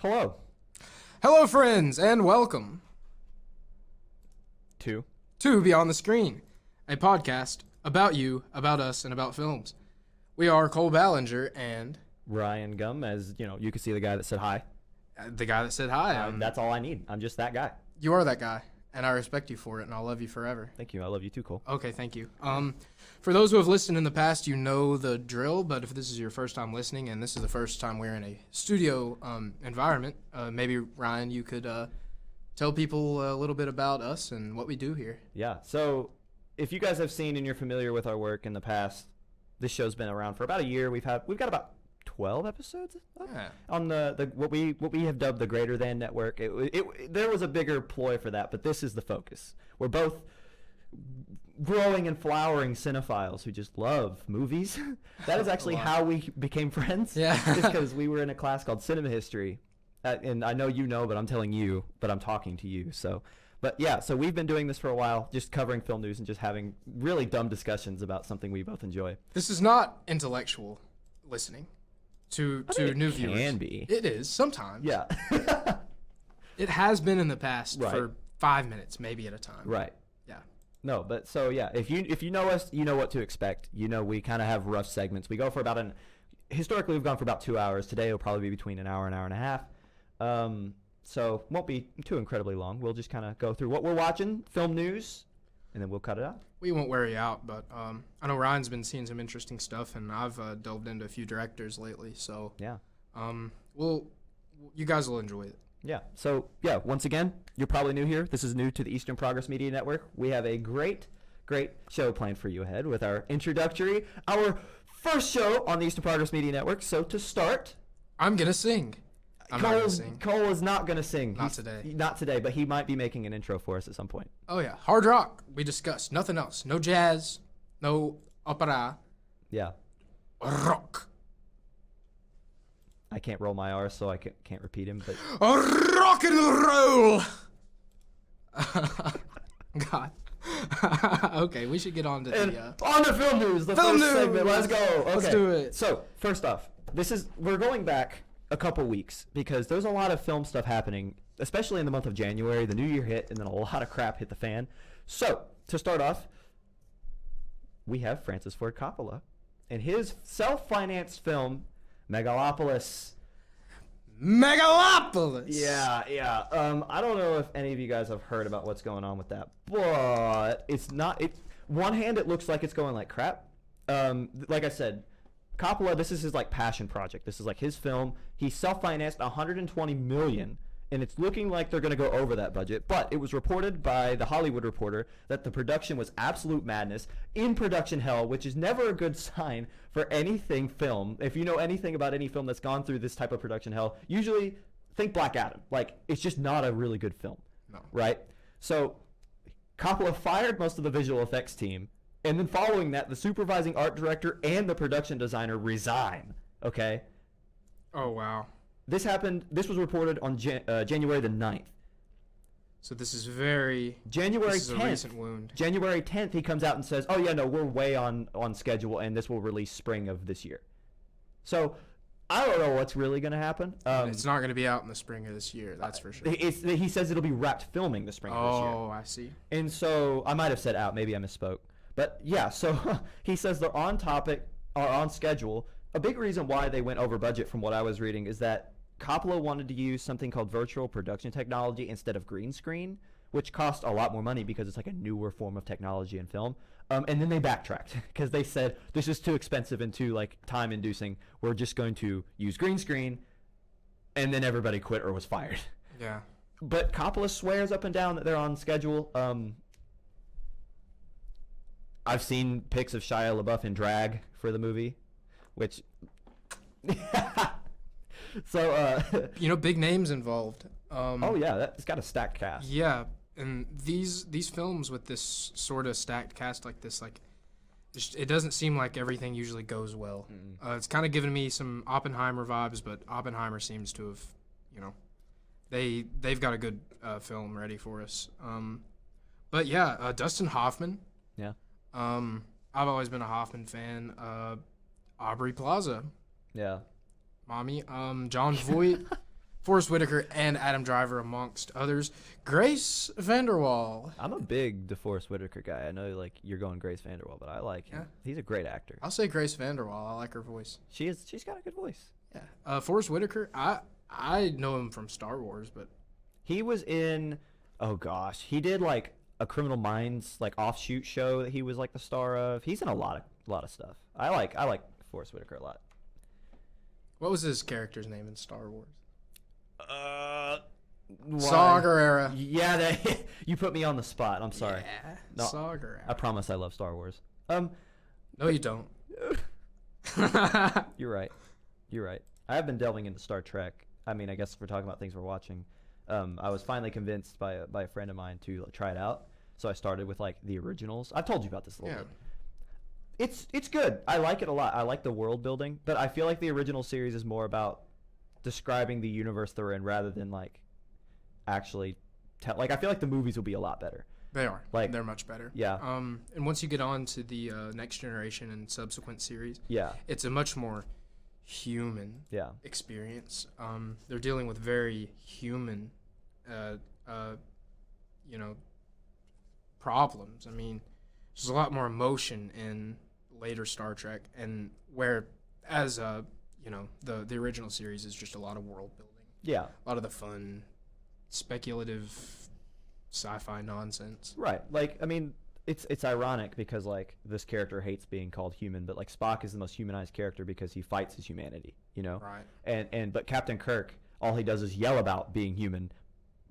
Hello. Hello, friends, and welcome Two. to Beyond the Screen, a podcast about you, about us, and about films. We are Cole Ballinger and Ryan Gumm, as you know, you can see the guy that said hi. the guy that said hi. That's all I need. I'm just that guy. You are that guy, and I respect you for it, and I'll love you forever. Thank you. I love you too, Cole. Okay, thank you. For those who have listened in the past, you know the drill, but if this is your first time listening, and this is the first time we're in a studio environment, maybe, Ryan, you could tell people a little bit about us and what we do here. Yeah. So, if you guys have seen and you're familiar with our work in the past, this show's been around for about a year. We've got about 12 episodes on the what we have dubbed the Greater Than Network. There was a bigger ploy for that, but this is the focus. We're both growing and flowering cinephiles who just love movies. That is actually how we became friends. Yeah. Just because we were in a class called Cinema History. And I know you know, but I'm telling you, but I'm talking to you. So, but yeah, so we've been doing this for a while, just covering film news and just having really dumb discussions about something we both enjoy. This is not intellectual listening to new viewers. It can be. It is, sometimes. Yeah. It has been in the past Right. for 5 minutes, maybe at a time. Right. Yeah. No, but so yeah, if you know us, you know what to expect. You know we kind of have rough segments. We go for about historically we've gone for about 2 hours. Today it'll probably be between an hour and a half. So won't be too incredibly long. We'll just kind of go through what we're watching, film news, and then we'll cut it out. We won't wear you out, but I know Ryan's been seeing some interesting stuff, and I've delved into a few directors lately. So Yeah. You guys will enjoy it. Yeah. So yeah, once again, you're probably new here. This is new to the Eastern Progress Media Network. We have a great show planned for you ahead with our first show on the Eastern Progress Media Network. So to start, I'm gonna sing. I'm not gonna sing. Cole is not going to sing. Not today. Not today, but he might be making an intro for us at some point. Oh yeah, hard rock. We discussed nothing else. No jazz. No opera. Yeah. Rock. I can't roll my R, so I can't repeat him. But Rock and roll. God. Okay, we should get on to on the film news. The film first news. segment. Let's go. Okay. Let's do it. So first off, we're going back a couple weeks because there's a lot of film stuff happening, especially in the month of January. The new year hit, and then a lot of crap hit the fan. So to start off, we have Francis Ford Coppola and his self-financed film Megalopolis. Megalopolis. Yeah. I don't know if any of you guys have heard about what's going on with that, but it's not. One hand, it looks like it's going like crap. Like I said, Coppola, this is his like passion project. This is like his film. He self-financed $120 million, and it's looking like they're going to go over that budget. But it was reported by the Hollywood Reporter that the production was absolute madness, in production hell, which is never a good sign for anything film. If you know anything about any film that's gone through this type of production hell, usually think Black Adam. Like, it's just not a really good film. No. Right? So Coppola fired most of the visual effects team. And then following that, the supervising art director and the production designer resign. Okay? Oh, wow. This was reported on January the 9th. So this is very... January 10th. This is a recent wound. January 10th, he comes out and says, oh, yeah, no, we're way on schedule, and this will release spring of this year. So I don't know what's really going to happen. It's not going to be out in the spring of this year, that's for sure. He says it'll be wrapped filming the spring of this year. Oh, I see. And so I might have said out. Maybe I misspoke. But yeah, so he says they're on topic, or on schedule. A big reason why they went over budget from what I was reading is that Coppola wanted to use something called virtual production technology instead of green screen, which cost a lot more money because it's like a newer form of technology in film. And then they backtracked because they said, this is too expensive and too like time inducing. We're just going to use green screen. And then everybody quit or was fired. Yeah. But Coppola swears up and down that they're on schedule. I've seen pics of Shia LaBeouf in drag for the movie, which... So, big names involved. oh, yeah, it's got a stacked cast. Yeah, and these films with this sort of stacked cast like this, like, it doesn't seem like everything usually goes well. It's kind of giving me some Oppenheimer vibes, but Oppenheimer seems to have, they've got a good film ready for us. But yeah, Dustin Hoffman. Yeah. I've always been a Hoffman fan. Aubrey Plaza. Yeah. Mommy. John Voight. Forrest Whitaker and Adam Driver amongst others. Grace Vanderwaal. I'm a big DeForest Whitaker guy. I know like you're going Grace Vanderwaal, but I like him. Yeah. He's a great actor. I'll say Grace Vanderwaal. I like her voice. She's got a good voice. Yeah. Forrest Whitaker, I know him from Star Wars, but He was in, oh gosh, he did like a Criminal Minds like offshoot show that he was like the star of. He's in a lot of stuff. I like Forrest Whitaker a lot. what was his character's name in Star Wars? Saw Gerrera. Yeah, you put me on the spot. I'm sorry. Yeah, No, Saw Gerrera. I promise I love Star Wars. No, you don't. You're right. I have been delving into Star Trek. I mean, I guess if we're talking about things we're watching, I was finally convinced by a friend of mine to try it out. So I started with like the originals. I've told you about this a little bit. It's good. I like it a lot. I like the world building, but I feel like the original series is more about describing the universe they're in rather than like actually tell. Like I feel like the movies will be a lot better. They are. Like they're much better. Yeah. And once you get on to the Next Generation and subsequent series, Yeah. it's a much more human Yeah. experience. They're dealing with very human, problems. I mean, there's a lot more emotion in later Star Trek, and whereas the original series is just a lot of world building, Yeah. a lot of the fun, speculative, sci-fi nonsense. Right. Like I mean, it's ironic because like this character hates being called human, but like Spock is the most humanized character because he fights his humanity, you know? Right. But Captain Kirk, all he does is yell about being human,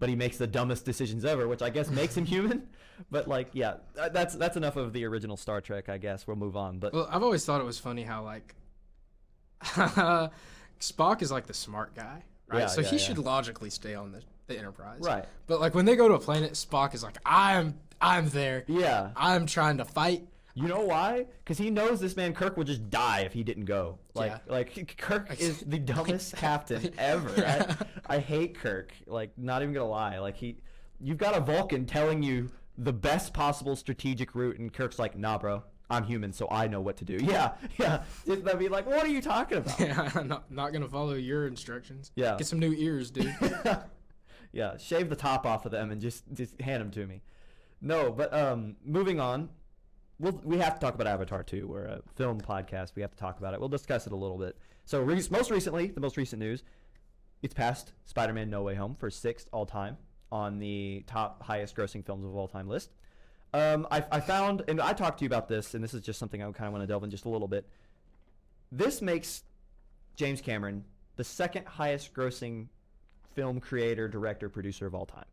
but he makes the dumbest decisions ever, which I guess makes him human. But like, yeah, that's enough of the original Star Trek, I guess. We'll move on. But Well, I've always thought it was funny how like Spock is like the smart guy, right? Yeah, So yeah, he yeah. should logically stay on the Enterprise. Right. But like when they go to a planet, Spock is like, I'm there. Yeah. I'm trying to fight. You know why? Because he knows this man Kirk would just die if he didn't go. Like Kirk is the dumbest captain ever. Yeah. I hate Kirk. Like, not even gonna lie. Like you've got a Vulcan telling you the best possible strategic route, and Kirk's like, nah, bro. I'm human, so I know what to do. Yeah. I'd be like, what are you talking about? Yeah, I'm not gonna follow your instructions. Yeah. Get some new ears, dude. Yeah, shave the top off of them and just hand them to me. No, but moving on. We have to talk about Avatar too. We're a film podcast. We have to talk about it. We'll discuss it a little bit. So most recently, the most recent news, it's passed Spider-Man No Way Home for 6th all time on the top highest grossing films of all time list. I found, and I talked to you about this, and this is just something I kind of want to delve in just a little bit. This makes James Cameron the second highest grossing film creator, director, producer of all time.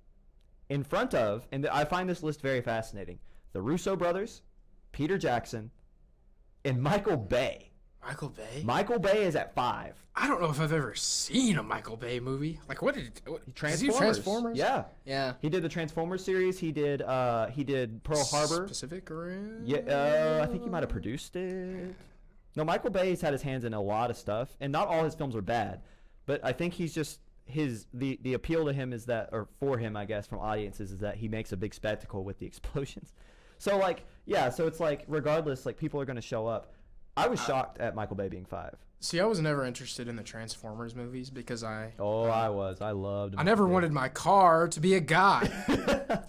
In front of, and I find this list very fascinating, the Russo brothers, Peter Jackson, and Michael Bay. Michael Bay? Michael Bay is at 5. I don't know if I've ever seen a Michael Bay movie. Like, what did Transformers? Yeah. Yeah. He did the Transformers series. He did Pearl Harbor. Pacific Rim? Yeah, I think he might have produced it. No, Michael Bay's had his hands in a lot of stuff, and not all his films are bad, but I think he's just the appeal to him is that, or for him, I guess, from audiences, is that he makes a big spectacle with the explosions. So like, yeah, so it's like regardless, like people are going to show up. I was shocked at Michael Bay being 5. See, I was never interested in the Transformers movies because I loved. I never wanted my car to be a guy.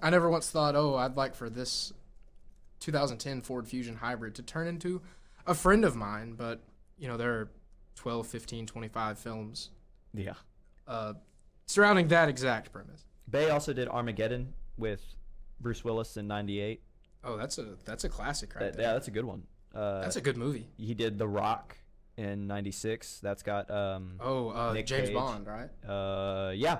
I never once thought, I'd like for this 2010 Ford Fusion Hybrid to turn into a friend of mine. But, there are 12, 15, 25 films. Yeah. Surrounding that exact premise. Bay also did Armageddon with Bruce Willis in '98. Oh, that's a classic right there. Yeah, that's a good one. That's a good movie. He did The Rock in '96. That's got Nick James Cage. Bond, right? Yeah.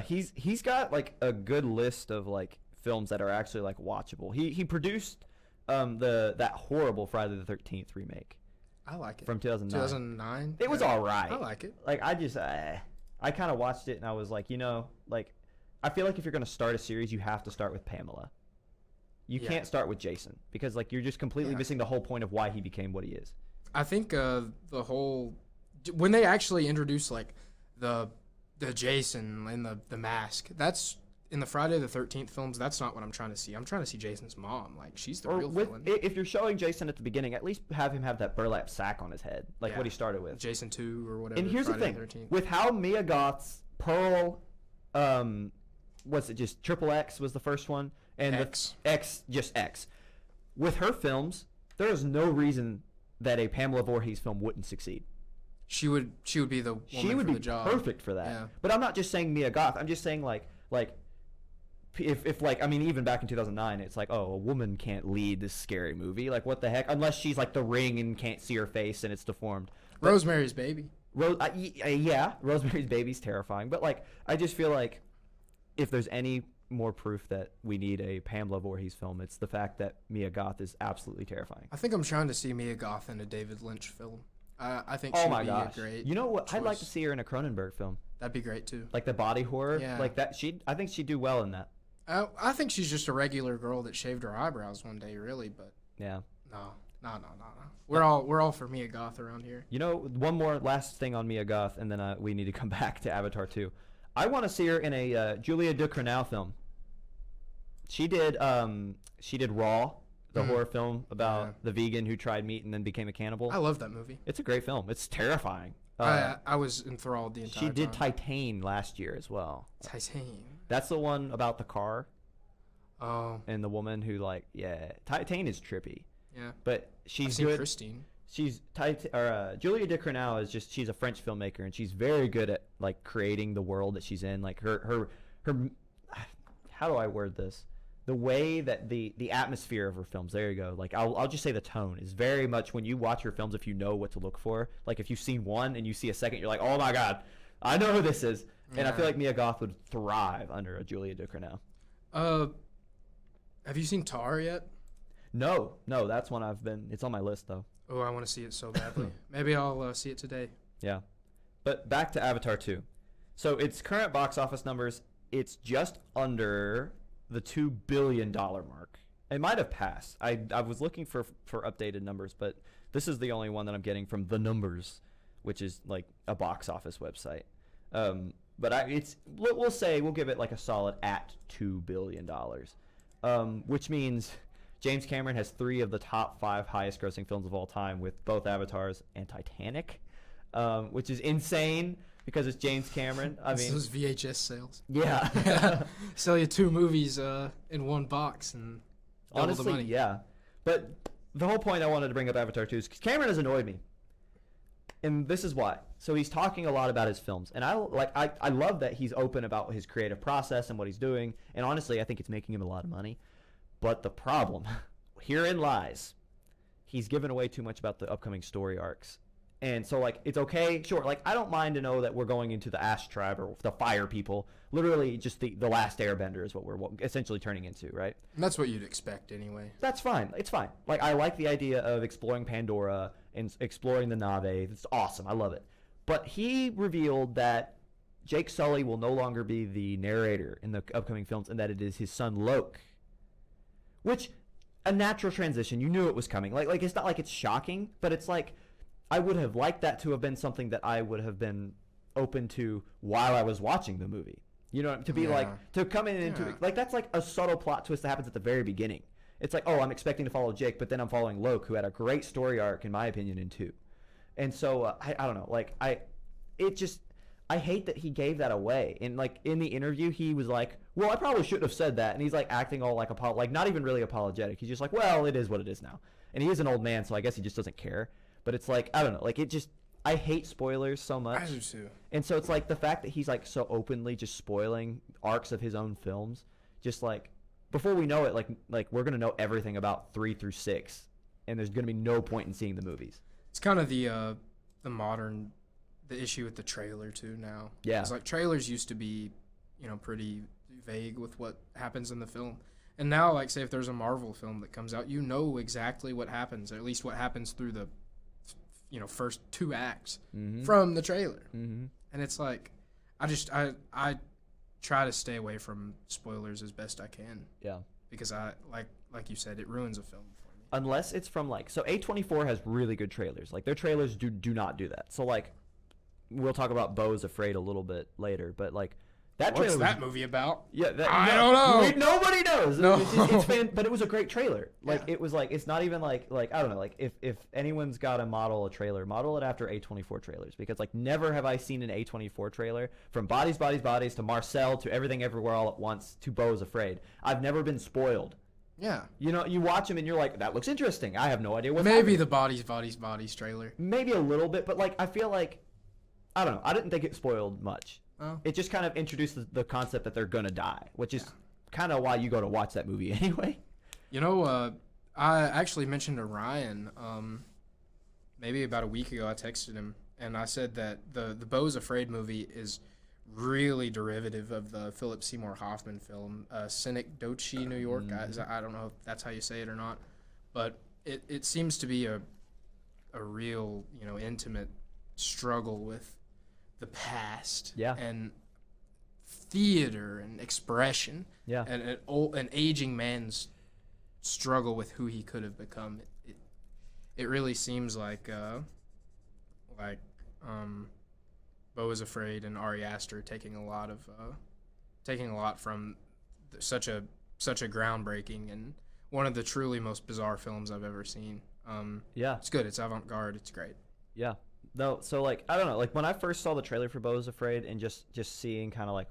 He's got like a good list of like films that are actually like watchable. He produced that horrible Friday the 13th remake. I like it. From 2009. 2009. It was all right. I like it. Like I kind of watched it and I was like, I feel like if you're going to start a series, you have to start with Pamela. You can't start with Jason because like you're just completely missing the whole point of why he became what he is. I think when they actually introduced like the Jason and the mask, that's in the Friday the 13th films, that's not what I'm trying to see. I'm trying to see Jason's mom. Like, she's the Or real villain. if you're showing Jason at the beginning, at least have him have that burlap sack on his head, like what he started with. Jason 2 or whatever. And here's Friday the the thing, 13th. with how Mia Goth's Pearl, what's it, just Triple X was the first one, and X. the X, just X. With her films, there is no reason that a Pamela Voorhees film wouldn't succeed. She would be the woman She would for be the job. perfect for that. Yeah. But I'm not just saying Mia Goth. I'm just saying like if like, I mean, even back in 2009, it's like, oh, a woman can't lead this scary movie. Like, what the heck? Unless she's like The Ring and can't see her face and it's deformed. But Rosemary's Baby. yeah, Rosemary's Baby's terrifying. But like, I just feel like if there's any more proof that we need a Pamela Voorhees film, it's the fact that Mia Goth is absolutely terrifying. I think I'm trying to see Mia Goth in a David Lynch film. I think Oh she'd my be gosh! a great. You know what? I'd like to choice. see her in a Cronenberg film, That'd be great too. like the body horror, Yeah. like that. I think she'd do well in that. I think she's just a regular girl that shaved her eyebrows one day, really. But Yeah. no. We're all for Mia Goth around here. You know, one more last thing on Mia Goth, and then we need to come back to Avatar 2. I want to see her in a Julia Ducournau film. She did Raw, the horror film about the vegan who tried meat and then became a cannibal. I love that movie. It's a great film. It's terrifying. I was enthralled the entire She did time. Titane last year as well. Titane. That's the one about the car Oh, and the woman who Titane is trippy, yeah. but I've she's seen good. Christine. Julia Ducournau is she's a French filmmaker and she's very good at like creating the world that she's in. Like her how do I word this? The way that the atmosphere of her films, there you go. Like I'll just say the tone is very much when you watch her films, if you know what to look for. Like if you've seen one and you see a second, you're like, oh my god, I know who this is. And I feel like Mia Goth would thrive under a Julia Ducournau. Have you seen Tar yet? No, that's one it's on my list though. Oh, I want to see it so badly. Maybe I'll see it today. Yeah. But back to Avatar 2. So its current box office numbers, it's just under the $2 billion mark. It might have passed. I was looking for updated numbers, but this is the only one that I'm getting from The Numbers, which is like a box office website. But we'll give it like a solid at $2 billion, which means James Cameron has 3 of the top 5 highest grossing films of all time with both Avatars and Titanic, which is insane because it's James Cameron. I mean, those VHS sales. Yeah. Sell you 2 movies in one box and double Honestly, the money. yeah. But the whole point I wanted to bring up Avatar 2 is 'cause Cameron has annoyed me. And this is why. So he's talking a lot about his films. And I love that he's open about his creative process and what he's doing. And honestly, I think it's making him a lot of money. But the problem, herein lies, he's given away too much about the upcoming story arcs. And so, like, it's okay, sure. Like, I don't mind to know that we're going into the Ash Tribe or the Fire People. Literally, just the last Airbender is what we're essentially turning into, right? And that's what you'd expect anyway. That's fine. It's fine. Like, I like the idea of exploring Pandora and exploring the Na'vi. It's awesome. I love it. But he revealed that Jake Sully will no longer be the narrator in the upcoming films and that it is his son Loke. Which, a natural transition. You knew it was coming. Like it's not like it's shocking, but it's like, I would have liked that to have been something that I would have been open to while I was watching the movie. You know, to be like, to come in into it. Like, that's like a subtle plot twist that happens at the very beginning. It's like, oh, I'm expecting to follow Jake, but then I'm following Loke, who had a great story arc, in my opinion, in 2. And so, I don't know. Like, I hate that he gave that away. And, like, in the interview, he was like, well, I probably shouldn't have said that. And he's, like, acting all like, not even really apologetic. He's just like, well, it is what it is now. And he is an old man, so I guess he just doesn't care. But it's like, I don't know. Like, I hate spoilers so much. I do too. And so it's like the fact that he's, like, so openly just spoiling arcs of his own films, just, like, before we know it, like we're going to know everything about 3 through 6. And there's going to be no point in seeing the movies. It's kind of the issue with the trailer too now. Yeah. It's like trailers used to be, pretty vague with what happens in the film. And now, like, say if there's a Marvel film that comes out, you know exactly what happens, or at least what happens through the, first 2 acts from the trailer. Mm-hmm. And it's like, I try to stay away from spoilers as best I can. Yeah. Because like you said, it ruins a film for me. Unless it's from so A24 has really good trailers. Like, their trailers do not do that. So, like, we'll talk about Beau is Afraid a little bit later, but like That What's trailer that movie about? Yeah, I don't know. Nobody knows. No. But it was a great trailer. Like Yeah. it was like it's not even like I don't know. Like if anyone's got to model a trailer, model it after A24 trailers, because like never have I seen an A24 trailer from Bodies, Bodies, Bodies to Marcel to Everything Everywhere All at Once to Beau is Afraid. I've never been spoiled. Yeah. You know, you watch them and you're like, that looks interesting. I have no idea what's Maybe happening. the Bodies trailer. Maybe a little bit, but like I feel like I don't know. I didn't think it spoiled much. Oh. It just kind of introduced the concept that they're gonna die, which is kind of why you go to watch that movie anyway. You know, I actually mentioned to Ryan, maybe about a week ago. I texted him and I said that the Beau's Afraid movie is really derivative of the Philip Seymour Hoffman film, Synecdoche, New York. I don't know if that's how you say it or not, but it seems to be a real, intimate struggle with the past and theater and expression and an aging man's struggle with who he could have become. It really seems like Beau is Afraid and Ari Aster taking a lot from such a groundbreaking and one of the truly most bizarre films I've ever seen. It's good. It's avant-garde. It's great. Yeah. No, so like I don't know, like when I first saw the trailer for Beau is Afraid and just seeing kind of like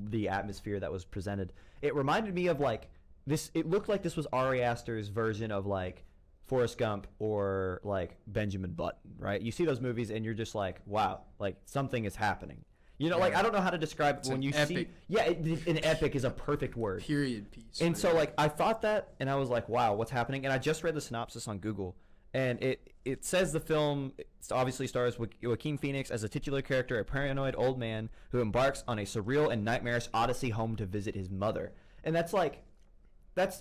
the atmosphere that was presented, it reminded me of like this. It looked like this was Ari Aster's version of like Forrest Gump or like Benjamin Button, right? You see those movies and you're just like, wow, like something is happening. Like I don't know how to describe it's when you epic. see. Yeah, an epic is a perfect word. Period piece. And so like I thought that, and I was like, wow, what's happening? And I just read the synopsis on Google. And it says the film obviously stars Joaquin Phoenix as a titular character, a paranoid old man who embarks on a surreal and nightmarish odyssey home to visit his mother. And that's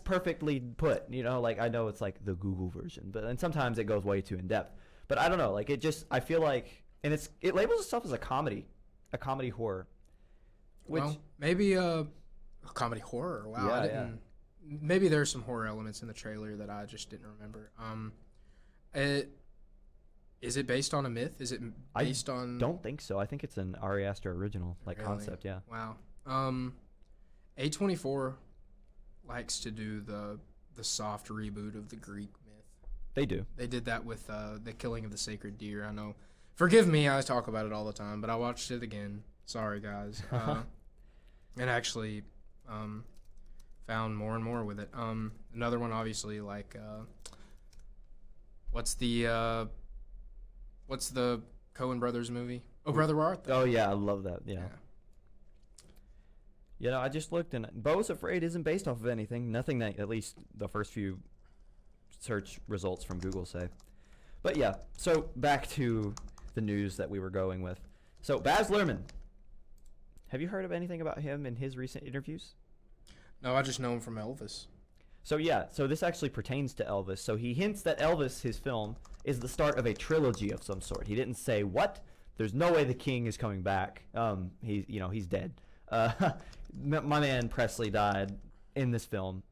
perfectly put. Like I know it's like the Google version, and sometimes it goes way too in depth. But I don't know. Like I feel like, and it labels itself as a comedy horror. Which maybe a comedy horror. Wow, yeah, I didn't. Yeah. Maybe there's some horror elements in the trailer that I just didn't remember. Is it based on a myth? Is it based on? Don't think so. I think it's an Ari Aster original, concept. Yeah. Wow. A24 likes to do the soft reboot of the Greek myth. They do. They did that with the Killing of the Sacred Deer. I know. Forgive me, I talk about it all the time, but I watched it again. Sorry, guys. And actually found more and more with it. Another one, obviously, like. What's the Coen Brothers movie? Oh, Brother Where Art Thou? Oh yeah, I love that. Yeah. I just looked, and Beau is Afraid isn't based off of anything. Nothing that at least the first few search results from Google say. But yeah, so back to the news that we were going with. So Baz Luhrmann. Have you heard of anything about him in his recent interviews? No, I just know him from Elvis. So this actually pertains to Elvis. So he hints that Elvis, his film, is the start of a trilogy of some sort. He didn't say what. There's no way the king is coming back. He's dead. My man Presley died in this film.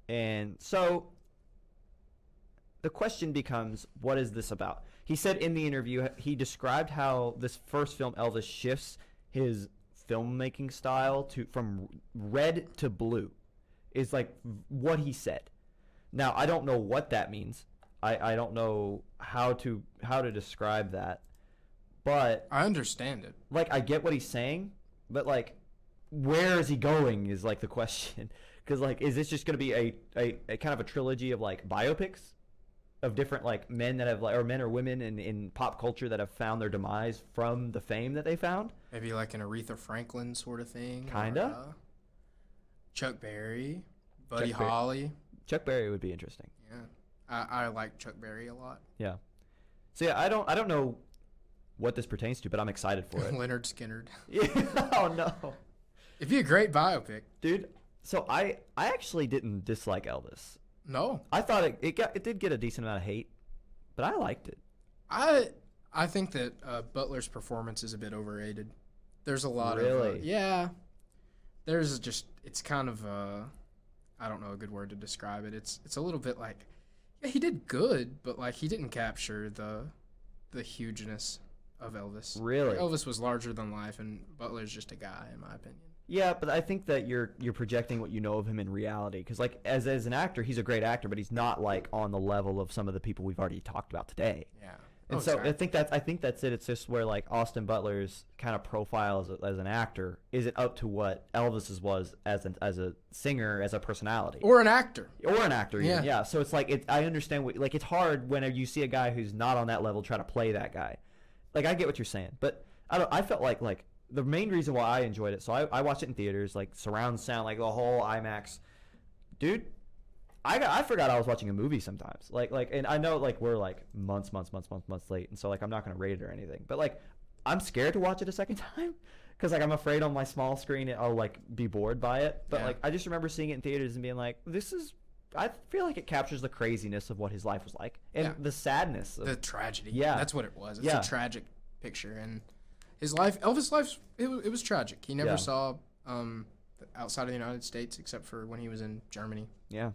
And so the question becomes, what is this about? He said in the interview, he described how this first film, Elvis, shifts his filmmaking style from red to blue. Is like what he said. Now I don't know what that means. I don't know how to describe that. But I understand it. Like I get what he's saying, but like where is he going is like the question. Because like is this just going to be a kind of a trilogy of like biopics of different like men that have or men or women in pop culture that have found their demise from the fame that they found? Maybe like an Aretha Franklin sort of thing. Kinda. Chuck Berry, Buddy Holly. Chuck Berry would be interesting. Yeah, I like Chuck Berry a lot. Yeah. So yeah, I don't know what this pertains to, but I'm excited for it. Leonard Skinner. Yeah. Oh no. It'd be a great biopic, dude. So I actually didn't dislike Elvis. No. I thought it did get a decent amount of hate, but I liked it. I think that Butler's performance is a bit overrated. There's a lot of yeah. There's just it's kind of I don't know a good word to describe it. It's a little bit like he did good, but like he didn't capture the hugeness of Elvis. Really? Elvis was larger than life, and Butler's just a guy, in my opinion. Yeah, but I think that you're projecting what you know of him in reality. Because like as an actor, he's a great actor, but he's not like on the level of some of the people we've already talked about today. Yeah. And so I think that's it. It's just where like Austin Butler's kind of profile as an actor isn't up to what Elvis's was as a singer, as a personality, or an actor, even. Yeah. So it's like I understand like it's hard whenever you see a guy who's not on that level try to play that guy. Like I get what you're saying, but I felt like the main reason why I enjoyed it. So I watched it in theaters, like surround sound, like the whole IMAX. Dude, I forgot I was watching a movie sometimes. Like, and I know like we're like months late, and so like I'm not gonna rate it or anything. But like, I'm scared to watch it a second time because like I'm afraid on my small screen I'll like be bored by it. But like I just remember seeing it in theaters and being like, this is. I feel like it captures the craziness of what his life was like and the sadness, the tragedy. Yeah, that's what it was. It's a tragic picture, and his life, Elvis' life, it was tragic. He never saw outside of the United States except for when he was in Germany. Yeah.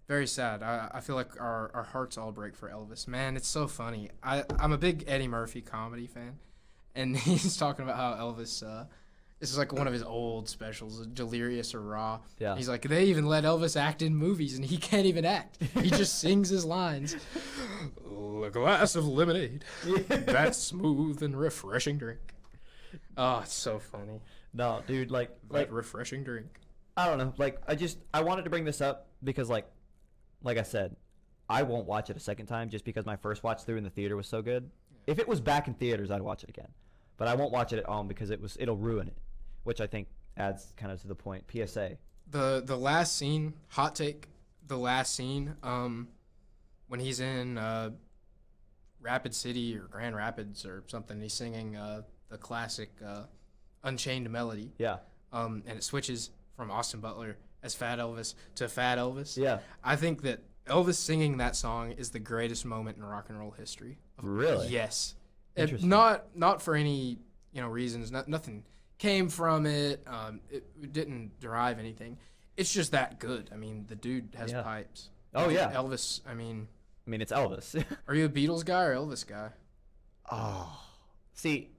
Very sad. I feel like our hearts all break for Elvis. Man, it's so funny. I'm a big Eddie Murphy comedy fan, and he's talking about how Elvis, this is like one of his old specials, Delirious or Raw. Yeah. He's like, they even let Elvis act in movies, and he can't even act. He just sings his lines. A glass of lemonade. That smooth and refreshing drink. Oh, it's so funny. No, dude, like refreshing drink. I don't know. Like I wanted to bring this up because like I said, I won't watch it a second time just because my first watch through in the theater was so good. If it was back in theaters, I'd watch it again. But I won't watch it at home because it'll ruin it, which I think adds kind of to the point. PSA. The last scene, hot take, the last scene, when he's in Rapid City or Grand Rapids or something, he's singing the classic Unchained Melody. Yeah. And it switches from Austin Butler as Fat Elvis to Fat Elvis. Yeah. I think that Elvis singing that song is the greatest moment in rock and roll history. Really? Yes. Interesting. Not for any reasons. Nothing came from it. It didn't derive anything. It's just that good. I mean, the dude has pipes. Oh yeah. Elvis. I mean, it's Elvis. Are you a Beatles guy or Elvis guy? Oh, see,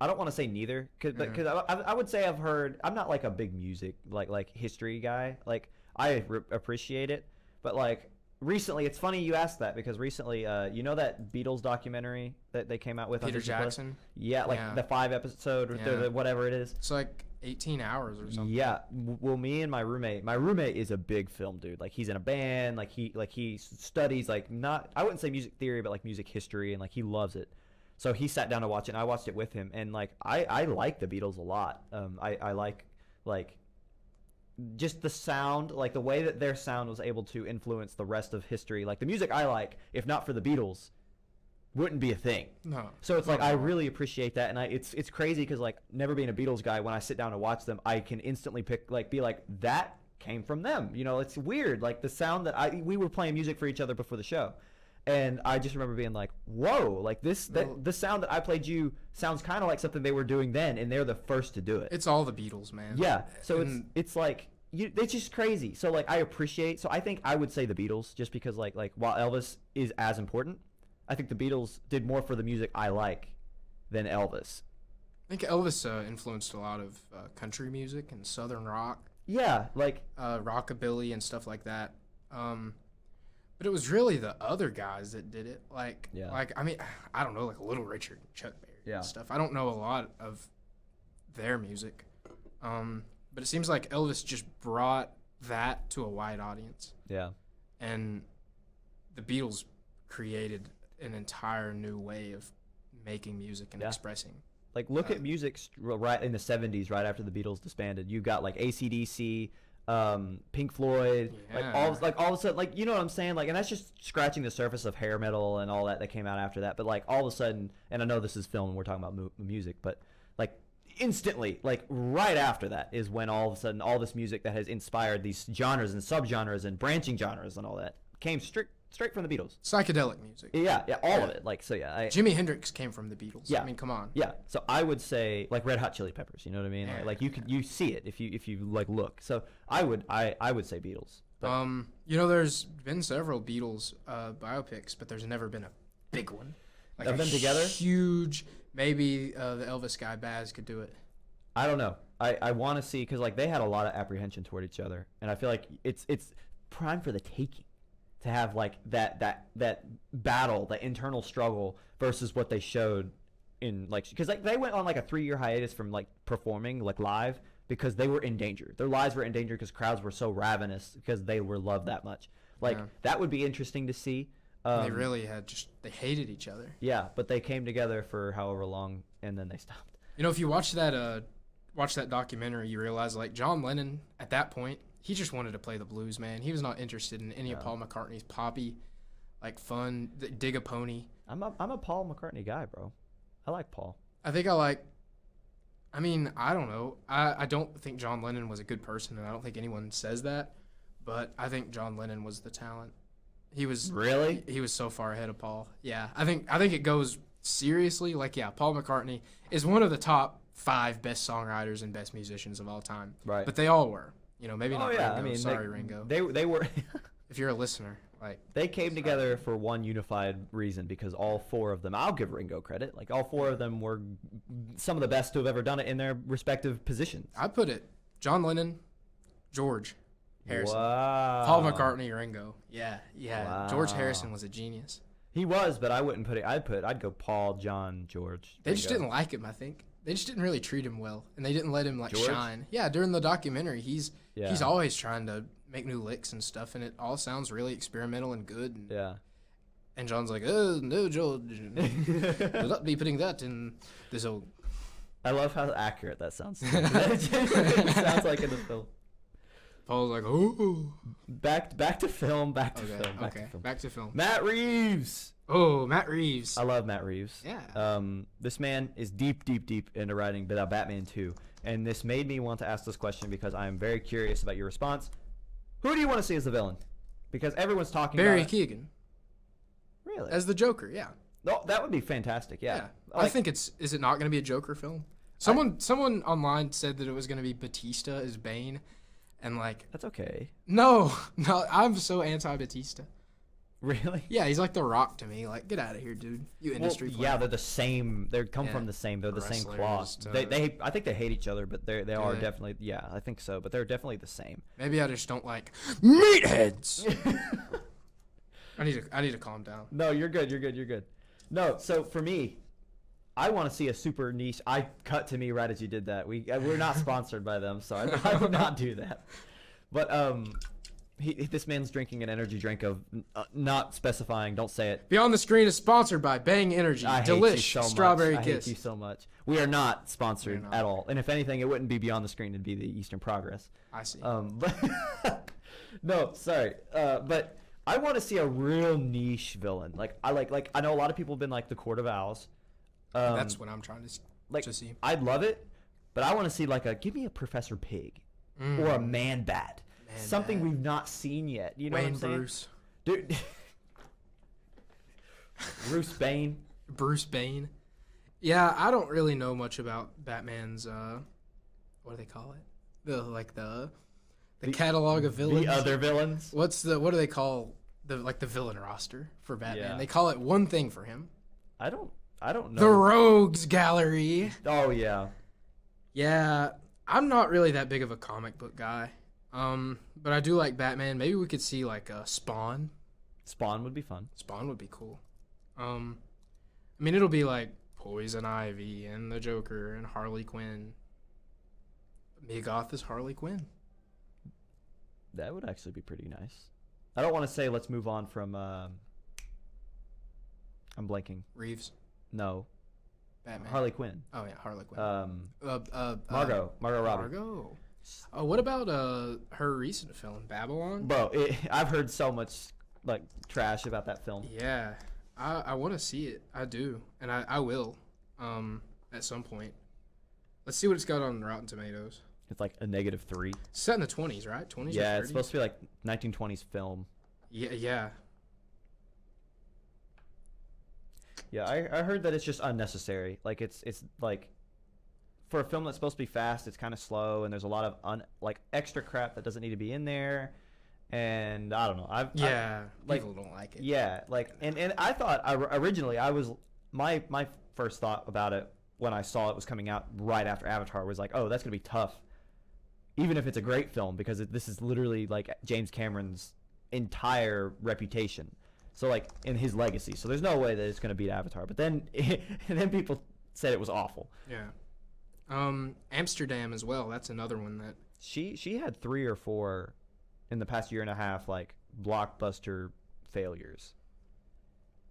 I don't want to say neither, because I would say I've heard. I'm not like a big music like history guy. Like I appreciate it, but like recently, it's funny you asked that because recently, you know that Beatles documentary that they came out with Peter on Disney Jackson. Plus? Yeah, like the 5-episode or the whatever it is. It's like 18 hours or something. Yeah. Well, me and my roommate is a big film dude. Like he's in a band. Like he studies like not I wouldn't say music theory, but like music history, and like he loves it. So he sat down to watch it, and I watched it with him, and like I like the Beatles a lot. I like just the sound, like the way that their sound was able to influence the rest of history. Like the music I like, if not for the Beatles, wouldn't be a thing. No. So it's like I really appreciate that, and it's crazy because like never being a Beatles guy, when I sit down to watch them, I can instantly be like that came from them. It's weird. Like the sound that we were playing music for each other before the show. And I just remember being like, whoa, like the sound that I played you sounds kind of like something they were doing then, and they're the first to do it. It's all the Beatles, man. Yeah, so it's like, it's just crazy. So like I think I would say the Beatles, just because like while Elvis is as important, I think the Beatles did more for the music I like than Elvis. I think Elvis influenced a lot of country music and southern rock. Yeah, like rockabilly and stuff like that. But it was really the other guys that did it. Like I mean, I don't know, like Little Richard, Chuck Berry, and stuff. I don't know a lot of their music, but it seems like Elvis just brought that to a wide audience. Yeah, and the Beatles created an entire new way of making music and expressing. Like look at music right in the 70s, right after the Beatles disbanded. You got like AC/DC. Pink Floyd, all of a sudden, like, you know what I'm saying, like, and that's just scratching the surface of hair metal and all that came out after that. But like all of a sudden, and I know this is film and we're talking about music, but like instantly, like right after that is when all of a sudden all this music that has inspired these genres and subgenres and branching genres and all that came straight from the Beatles. Psychedelic music. Yeah, all of it. Like, so yeah. Jimi Hendrix came from the Beatles. Yeah. I mean, come on. Yeah. So I would say like Red Hot Chili Peppers. You know what I mean? Like you see it if you like look. So I would say Beatles. But. There's been several Beatles biopics, but there's never been a big one. Like of them together. Huge. Maybe the Elvis guy Baz could do it. I don't know. I want to see because like they had a lot of apprehension toward each other, and I feel like it's prime for the taking to have like that battle, that internal struggle versus what they showed in like because like they went on like a 3-year hiatus from like performing like live because they were in danger. Their lives were in danger because crowds were so ravenous because they were loved that much. Like that would be interesting to see. They really had they hated each other. Yeah, but they came together for however long and then they stopped. You know, if you watch that documentary, you realize like John Lennon at that point, he just wanted to play the blues, man. He was not interested in any of Paul McCartney's poppy, like fun, dig a pony. I'm a Paul McCartney guy, bro. I like Paul. I mean, I don't know. I don't think John Lennon was a good person, and I don't think anyone says that, but I think John Lennon was the talent. He was really. He was so far ahead of Paul. Yeah, I think it goes seriously. Like, yeah, Paul McCartney is one of the top 5 best songwriters and best musicians of all time. Right. But they all were. You know, maybe not Ringo. I mean, sorry, Ringo. They were. If you're a listener, like they came together for one unified reason because all 4 of them. I'll give Ringo credit. Like all 4 of them were some of the best to have ever done it in their respective positions. I put it: John Lennon, George Harrison, wow. Paul McCartney, Ringo. Yeah. Wow. George Harrison was a genius. He was, but I wouldn't put it. I'd go Paul, John, George. They just didn't like him. I think they just didn't really treat him well, and they didn't let him like George? shine. Yeah, during the documentary, he's always trying to make new licks and stuff, and it all sounds really experimental and good. And, yeah. And John's like, oh no, George, will not be putting that in this old. I love how accurate that sounds. It sounds like in the film. Paul's like, oh. Back to film. Back to film. Matt Reeves. Oh, Matt Reeves. I love Matt Reeves. Yeah. This man is deep into writing Batman 2, and this made me want to ask this question because I am very curious about your response. Who do you want to see as the villain? Because everyone's talking Barry about Keoghan. Really? As the Joker, yeah. Oh, that would be fantastic. Yeah. Like, I think is it not going to be a Joker film? Someone online said that it was going to be Batista as Bane. And like that's okay. No, I'm so anti-Batista. Really? Yeah, he's like The Rock to me. Like, get out of here, dude. You industry player. Yeah, they're the same. They come from the same. They're the same cloth. They I think they hate each other, but they are definitely. Yeah, I think so. But they're definitely the same. Maybe I just don't like meatheads. I need to calm down. No, you're good. No, so for me, I want to see a super niche. I cut to me right as you did that. We're not sponsored by them, so I would not do that. But this man's drinking an energy drink of not specifying. Don't say it. Beyond the Screen is sponsored by Bang Energy. I Delish hate you so Strawberry much. Kiss. I hate you so much. We are not sponsored at all. And if anything, it wouldn't be Beyond the Screen. It'd be the Eastern Progress. I see. But no, sorry. But I want to see a real niche villain. Like I know a lot of people have been like the Court of Owls. That's what I'm trying to see. I'd love it, but I want to see give me a Professor Pig or a Man Bat. Something we've not seen yet. You know Wayne what I'm saying? Bruce. Dude. Bruce Bane. Yeah, I don't really know much about Batman's what do they call it? The catalog of villains. The other villains? What do they call the villain roster for Batman? Yeah. They call it one thing for him. I don't know. The Rogues Gallery. Oh yeah. Yeah, I'm not really that big of a comic book guy. But I do like Batman. Maybe we could see like Spawn. Spawn would be fun. Spawn would be cool. I mean, it'll be like Poison Ivy and the Joker and Harley Quinn. Mia Goth is Harley Quinn. That would actually be pretty nice. I don't want to say let's move on from I'm blanking. Reeves. No. Batman. Harley Quinn. Oh yeah, Harley Quinn. Margot Robbie. Margot. Oh, what about her recent film, Babylon? Bro, I've heard so much like trash about that film. Yeah, I want to see it. I do, and I will at some point. Let's see what it's got on Rotten Tomatoes. It's like a -3. It's set in the 20s, right? 20s. Yeah, or 30s? it's supposed to be like 1920s film. Yeah. Yeah, I heard that it's just unnecessary. Like it's like for a film that's supposed to be fast, it's kind of slow, and there's a lot of extra crap that doesn't need to be in there. And I don't know. People don't like it. Yeah, and I thought originally I my first thought about it when I saw it was coming out right after Avatar was like, oh, that's gonna be tough, even if it's a great film, because this is literally like James Cameron's entire reputation. So like in his legacy. So there's no way that it's gonna beat Avatar. But then and then people said it was awful. Yeah. Amsterdam as well. That's another one that She had 3 or 4 in the past year and a half, like blockbuster failures.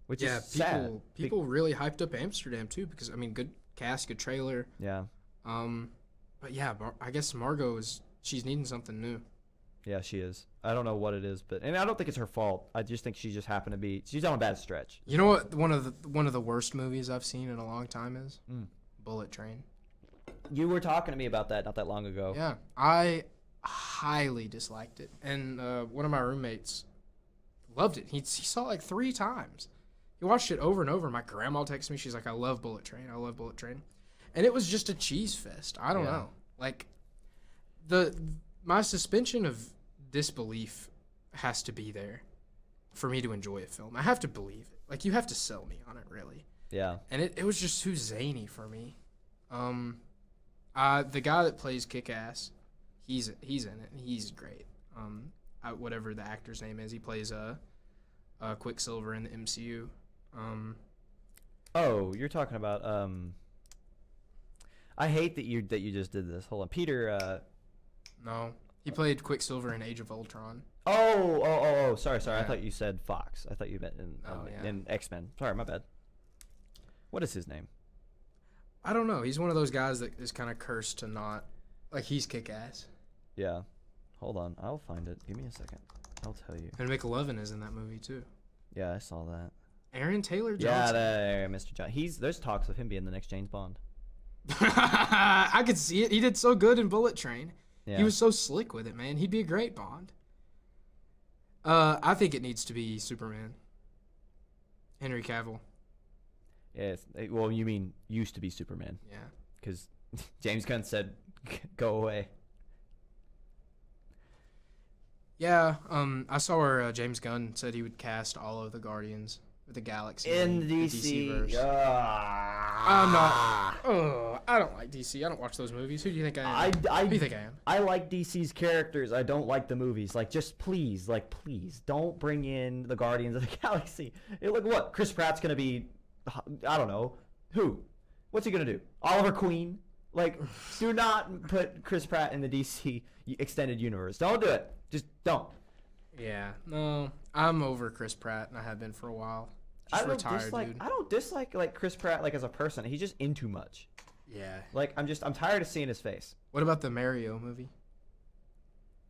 Which is sad. People really hyped up Amsterdam too, because I mean, good cast, good trailer. Yeah. But yeah, I guess Margot she's needing something new. Yeah, she is. I don't know what it is, and I don't think it's her fault. I just think she just happened to be. She's on a bad stretch. You know what? One of the worst movies I've seen in a long time is Bullet Train. You were talking to me about that not that long ago. Yeah, I highly disliked it, and one of my roommates loved it. He saw it like 3 times. He watched it over and over. My grandma texted me. She's like, "I love Bullet Train. I love Bullet Train," and it was just a cheese fest. I don't know. Like my suspension of disbelief has to be there for me to enjoy a film. I have to believe it. Like, you have to sell me on it, really. Yeah. And it was just too zany for me. The guy that plays Kick-Ass, he's in it. And he's great. Whatever the actor's name is, he plays Quicksilver in the MCU. Oh, you're talking about I hate that you just did this. Hold on, Peter. No, he played Quicksilver in Age of Ultron. Oh. Sorry. Yeah. I thought you said Fox. I thought you meant in X-Men. Sorry, my bad. What is his name? I don't know. He's one of those guys that is kind of cursed to not, like, he's kick-ass. Yeah. Hold on, I'll find it. Give me a second. I'll tell you. And McLovin is in that movie too. Yeah, I saw that. Aaron Taylor Johnson. Yeah, Mr. John. There's talks of him being the next James Bond. I could see it. He did so good in Bullet Train. Yeah. He was so slick with it, man. He'd be a great Bond. I think it needs to be Superman. Henry Cavill. Yes. Well, you mean used to be Superman? Yeah. Because James Gunn said, "Go away." Yeah. I saw where James Gunn said he would cast all of the Guardians of the Galaxy in the DC. verse. I'm not. I don't like DC. I don't watch those movies. Who do you think I am? Who do you think I am? I like DC's characters. I don't like the movies. Like, just please, don't bring in the Guardians of the Galaxy. Look, what? Chris Pratt's gonna be. I don't know who. What's he gonna do? Oliver Queen? Like, do not put Chris Pratt in the DC extended universe. Don't do it. Just don't. Yeah. No, I'm over Chris Pratt, and I have been for a while. Just retired, dude. I don't dislike Chris Pratt as a person. He's just in too much. Yeah. Like, I'm tired of seeing his face. What about the Mario movie?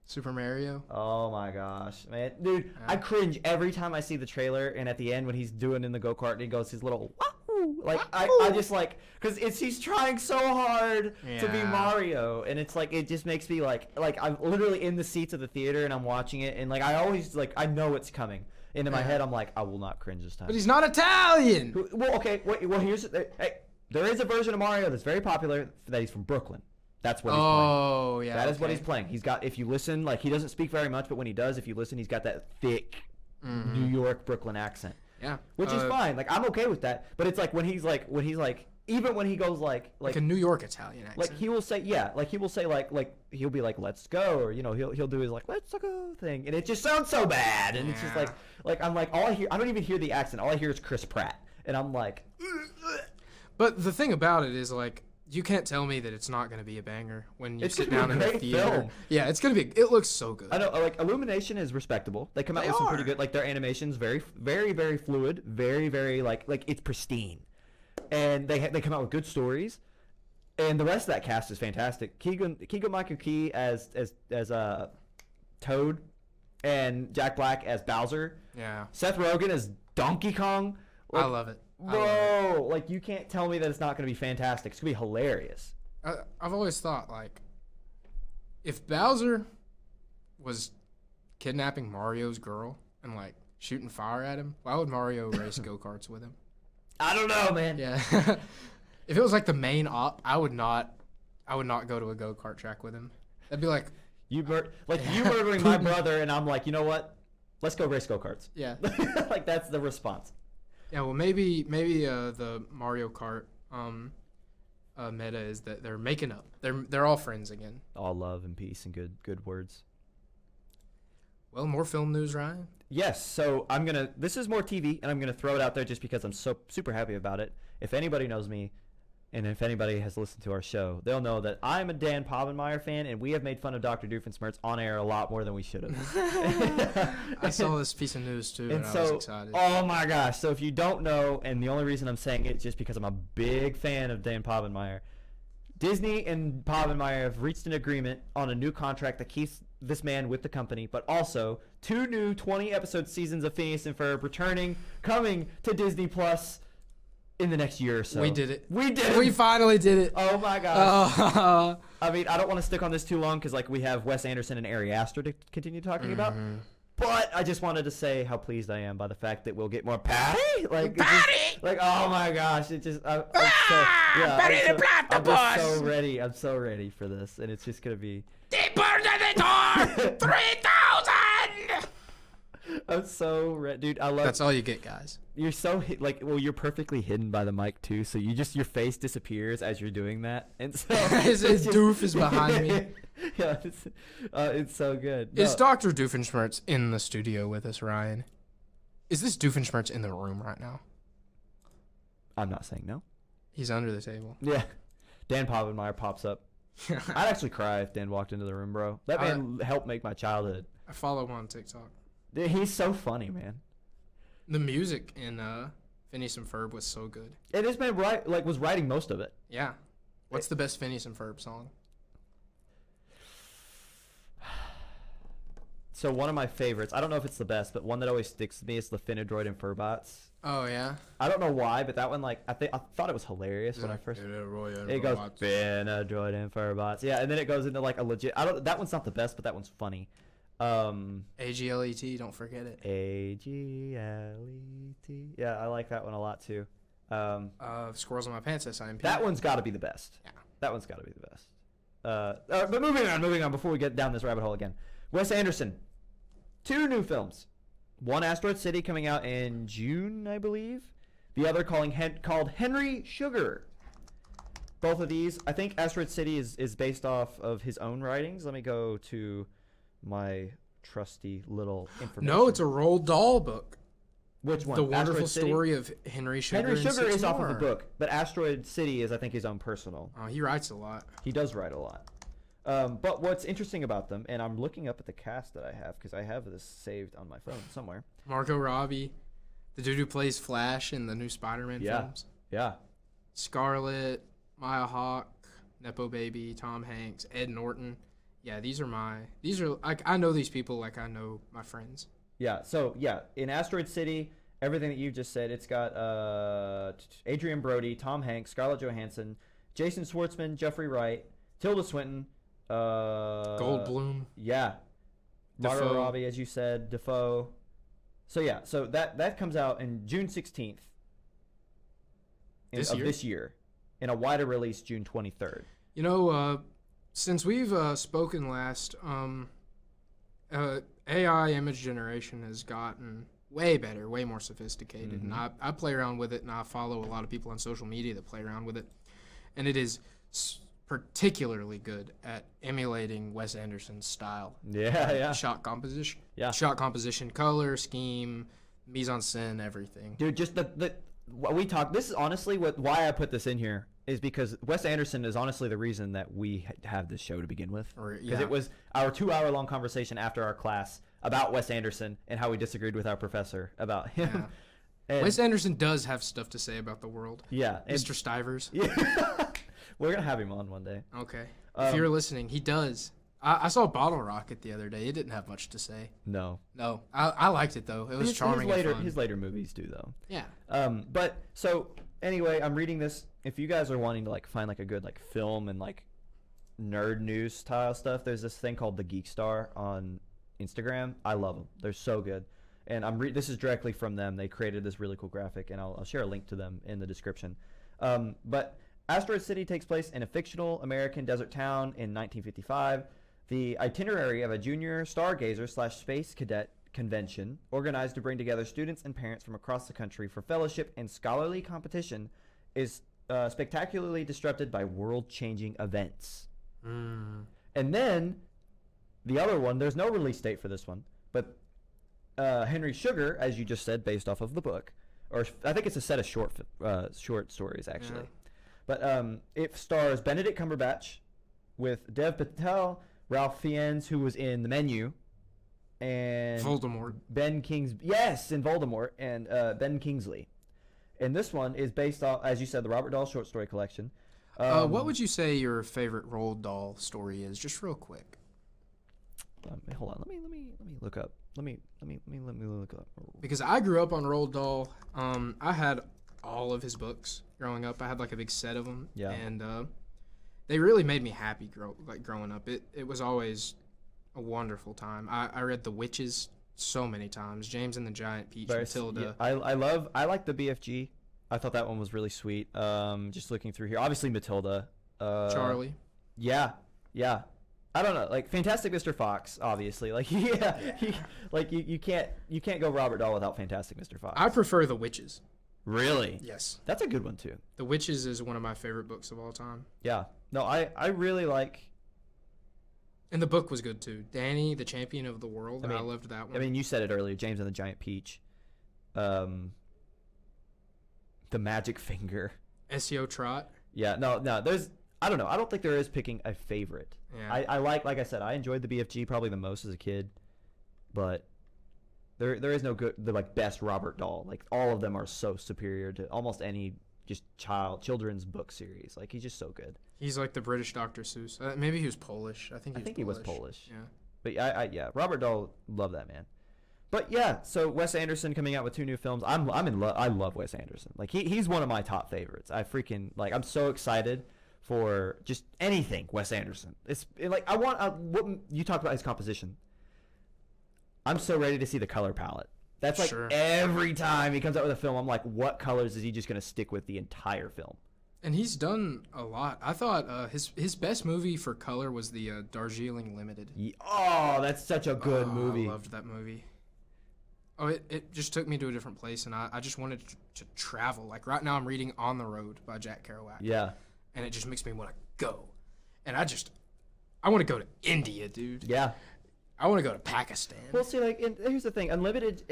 Super Mario? Oh my gosh, man, dude! I cringe every time I see the trailer, and at the end when he's doing in the go-kart and he goes his little wahoo, like I just like, because he's trying so hard to be Mario, and it's like, it just makes me like I'm literally in the seats of the theater and I'm watching it, and like I always I know it's coming. And in my head, I'm like, I will not cringe this time. But he's not Italian. Well, okay. Well, here's there is a version of Mario that's very popular that he's from Brooklyn. That's what he's playing. Oh, yeah. That is what he's playing. He's got, if you listen, he doesn't speak very much, but when he does, if you listen, he's got that thick New York, Brooklyn accent. Yeah. Which is fine. Like, I'm okay with that. But it's like when he's like, even when he goes like a New York Italian accent. Like, he will say, he'll be like, let's go, or, he'll do his let's go thing. And it just sounds so bad. And it's just like, I'm like, I don't even hear the accent. All I hear is Chris Pratt. And I'm like, but the thing about it is, you can't tell me that it's not going to be a banger when you sit down in the theater. Film. Yeah, it's going to be. It looks so good. I know. Illumination is respectable. They come out with some pretty good. Their animation's very, very, very fluid. Very, very it's pristine, and they come out with good stories, and the rest of that cast is fantastic. Keegan-Michael Key as Toad, and Jack Black as Bowser. Yeah. Seth Rogen as Donkey Kong. I love it. Bro, you can't tell me that it's not going to be fantastic. It's going to be hilarious. I've always thought, if Bowser was kidnapping Mario's girl and, shooting fire at him, why would Mario race go-karts with him? I don't know, man. Yeah. If it was, the main op, I would not go to a go-kart track with him. That'd be you murdering my brother, and I'm like, you know what? Let's go race go-karts. Yeah. That's the response. Yeah, well, maybe the Mario Kart meta is that they're making up. They're all friends again. All love and peace and good words. Well, more film news, Ryan. Yes, so this is more TV, and I'm gonna throw it out there just because I'm so super happy about it. If anybody knows me, and if anybody has listened to our show, they'll know that I'm a Dan Povenmire fan, and we have made fun of Dr. Doofenshmirtz on air a lot more than we should have. I saw this piece of news too, and I was excited. Oh my gosh! So if you don't know, and the only reason I'm saying it is just because I'm a big fan of Dan Povenmire, Disney and Povenmire have reached an agreement on a new contract that keeps this man with the company, but also 2 new 20-episode seasons of Phineas and Ferb coming to Disney Plus in the next year or so. We did it. We finally did it. Oh my gosh. I mean, I don't want to stick on this too long because we have Wes Anderson and Ari Aster to continue talking about. But I just wanted to say how pleased I am by the fact that we'll get more Patty. Oh my gosh, it just I'm just so ready. I'm so ready for this, and it's just gonna be deeper than the door. 3,000. I'm so ready, dude. I love. That's all you get, guys. You're so you're perfectly hidden by the mic too, so your face disappears as you're doing that, and so his doof is behind me. Yeah, it's so good. No. Is Dr. Doofenshmirtz in the studio with us, Ryan? Is this Doofenshmirtz in the room right now? I'm not saying no. He's under the table. Yeah. Dan Povenmire pops up. I'd actually cry if Dan walked into the room, bro. That man helped make my childhood. I follow him on TikTok. Dude, he's so funny, man. The music in Phineas and Ferb was so good. And this man was writing most of it. Yeah. What's the best Phineas and Ferb song? So one of my favorites, I don't know if it's the best, but one that always sticks to me is the Finadroid and Furbots. Oh yeah. I don't know why, but that one I thought it was hilarious when I first. It goes Finadroid and Furbots. Yeah, and then it goes into a legit. That one's not the best, but that one's funny. AGLET, don't forget it. AGLET. Yeah, I like that one a lot too. Squirrels in My Pants, SIMP. That one's got to be the best. Yeah. That one's got to be the best. But moving on before we get down this rabbit hole again. Wes Anderson, 2 new films. One, Asteroid City, coming out in June, I believe. The other called Henry Sugar. Both of these, I think Asteroid City is based off of his own writings. Let me go to my trusty little information. No, it's a Roald Dahl book. Which one? The Wonderful Story of Henry Sugar. Henry Sugar is off of the book, but Asteroid City is, I think, his own personal. Oh, he writes a lot. He does write a lot. But what's interesting about them, and I'm looking up at the cast that I have because I have this saved on my phone somewhere. Margot Robbie, the dude who plays Flash in the new Spider-Man films. Yeah. Scarlett, Maya Hawke, Nepo Baby, Tom Hanks, Ed Norton. Yeah, these are I know these people like I know my friends. Yeah. So yeah, in Asteroid City, everything that you just said, it's got Adrian Brody, Tom Hanks, Scarlett Johansson, Jason Schwartzman, Jeffrey Wright, Tilda Swinton. Goldblum. Yeah. Margot Robbie, as you said, Defoe. So yeah, so that comes out in June 16th this year, in a wider release June 23rd. You know, since we've spoken last, AI image generation has gotten way better, way more sophisticated, and I play around with it, and I follow a lot of people on social media that play around with it, and it is particularly good at emulating Wes Anderson's style. Yeah. Shot composition. Yeah. Shot composition, color, scheme, mise en scène, everything. Dude, just what we talk. This is honestly why I put this in here is because Wes Anderson is honestly the reason that we have this show to begin with. Because it was our 2-hour-long conversation after our class about Wes Anderson and how we disagreed with our professor about him. Yeah. And Wes Anderson does have stuff to say about the world. Yeah. Mr. Stivers. Yeah. We're going to have him on one day. Okay. If you're listening, he does. I saw Bottle Rocket the other day. It didn't have much to say. No. I liked it, though. It was charming and fun. His later movies do, though. Yeah. But, so, anyway, I'm reading this. If you guys are wanting to, find, a good, film and, nerd news style stuff, there's this thing called the Geek Star on Instagram. I love them. They're so good. And this is directly from them. They created this really cool graphic, and I'll share a link to them in the description. But Asteroid City takes place in a fictional American desert town in 1955. The itinerary of a junior stargazer / space cadet convention organized to bring together students and parents from across the country for fellowship and scholarly competition is spectacularly disrupted by world-changing events. And then the other one, there's no release date for this one, but Henry Sugar, as you just said, based off of the book, or I think it's a set of short stories actually. But it stars Benedict Cumberbatch with Dev Patel, Ralph Fiennes, who was in The Menu, and Voldemort. And Voldemort, and Ben Kingsley. And this one is based off, as you said, the Robert Dahl short story collection. What would you say your favorite Roald Dahl story is? Just real quick. Hold on. Let me look up. Let me look up. Because I grew up on Roald Dahl. I had all of his books growing up. I had like a big set of them. Yeah. And they really made me happy growing up. It was always a wonderful time. I read The Witches so many times. James and the Giant Peach, Matilda. Yeah, I like the BFG. I thought that one was really sweet. Just looking through here, obviously Matilda. Charlie. Yeah. I don't know, like Fantastic Mr. Fox, obviously. Like you can't go Robert Dahl without Fantastic Mr. Fox. I prefer The Witches. Really? Yes. That's a good one too. The Witches is one of my favorite books of all time. Yeah. No, I really like. And the book was good too. Danny, the Champion of the World. I loved that one. I mean, you said it earlier, James and the Giant Peach. The Magic Finger. SEO Trot. Yeah, no, there's, I don't know. I don't think there is picking a favorite. Yeah. I like I said, I enjoyed the BFG probably the most as a kid, but there is no good, the like best Robert Dahl. Like all of them are so superior to almost any just children's book series. Like he's just so good. He's like the British Dr. Seuss. Maybe he was Polish. I think he was Polish. Yeah. But yeah, Robert Dahl, love that man. But yeah, so Wes Anderson coming out with 2 new films. I'm in love. I love Wes Anderson. Like he's one of my top favorites. I'm so excited for just anything Wes Anderson. It's like what you talked about his composition. I'm so ready to see the color palette. That's like every time he comes out with a film, I'm like, what colors is he just gonna stick with the entire film? And he's done a lot. I thought his best movie for color was the Darjeeling Limited. Oh, that's such a good movie. I loved that movie. Oh, it just took me to a different place, and I just wanted to travel. Like right now I'm reading On the Road by Jack Kerouac. Yeah. And it just makes me want to go. And I want to go to India, dude. Yeah. I want to go to Pakistan. Well, see, like, here's the thing. Unlimited,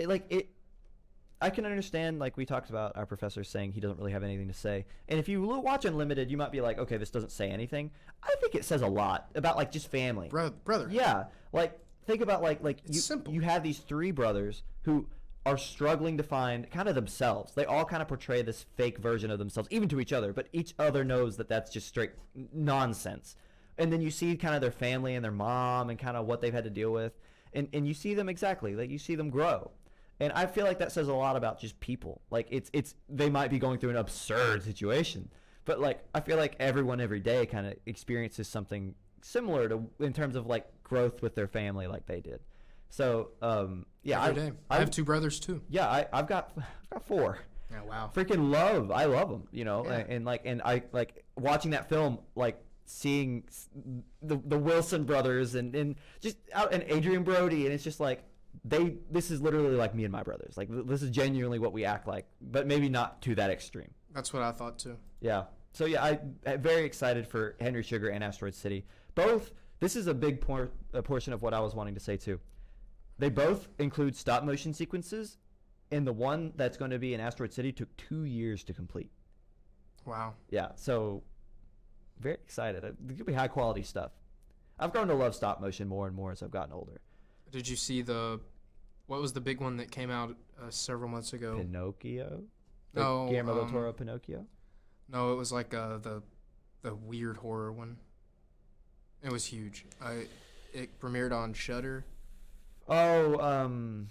I can understand, like we talked about our professor saying he doesn't really have anything to say. And if you watch Unlimited, you might be like, okay, this doesn't say anything. I think it says a lot about, like, just family. Brother. Yeah. Like, think about, like simple. You have these 3 brothers who are struggling to find kind of themselves. They all kind of portray this fake version of themselves, even to each other, but each other knows that that's just straight nonsense. And then you see kind of their family and their mom and kind of what they've had to deal with. And you see them exactly. Like, you see them grow. And I feel like that says a lot about just people. Like, they might be going through an absurd situation. But, like, I feel like everyone every day kind of experiences something similar to in terms of, like, growth with their family like they did. So, yeah. Every day. I have 2 brothers, too. Yeah, I've got 4. Yeah, wow. I love them, you know. Yeah. And I like watching that film, like, seeing the Wilson brothers and just out and Adrian Brody, and it's just like this is literally like me and my brothers. Like this is genuinely what we act like, but maybe not to that extreme. That's what I thought too. Yeah. So yeah, I'm very excited for Henry Sugar and Asteroid City. Both. This is a big portion of what I was wanting to say too. They both include stop motion sequences, and the one that's going to be in Asteroid City took 2 years to complete. Wow. Yeah. So. Very excited. It's going to be high quality stuff. I've grown to love stop motion more and more as I've gotten older. Did you see what was the big one that came out several months ago? Pinocchio? No. Guillermo del Toro Pinocchio? No, it was like the weird horror one. It was huge. It premiered on Shudder. Oh,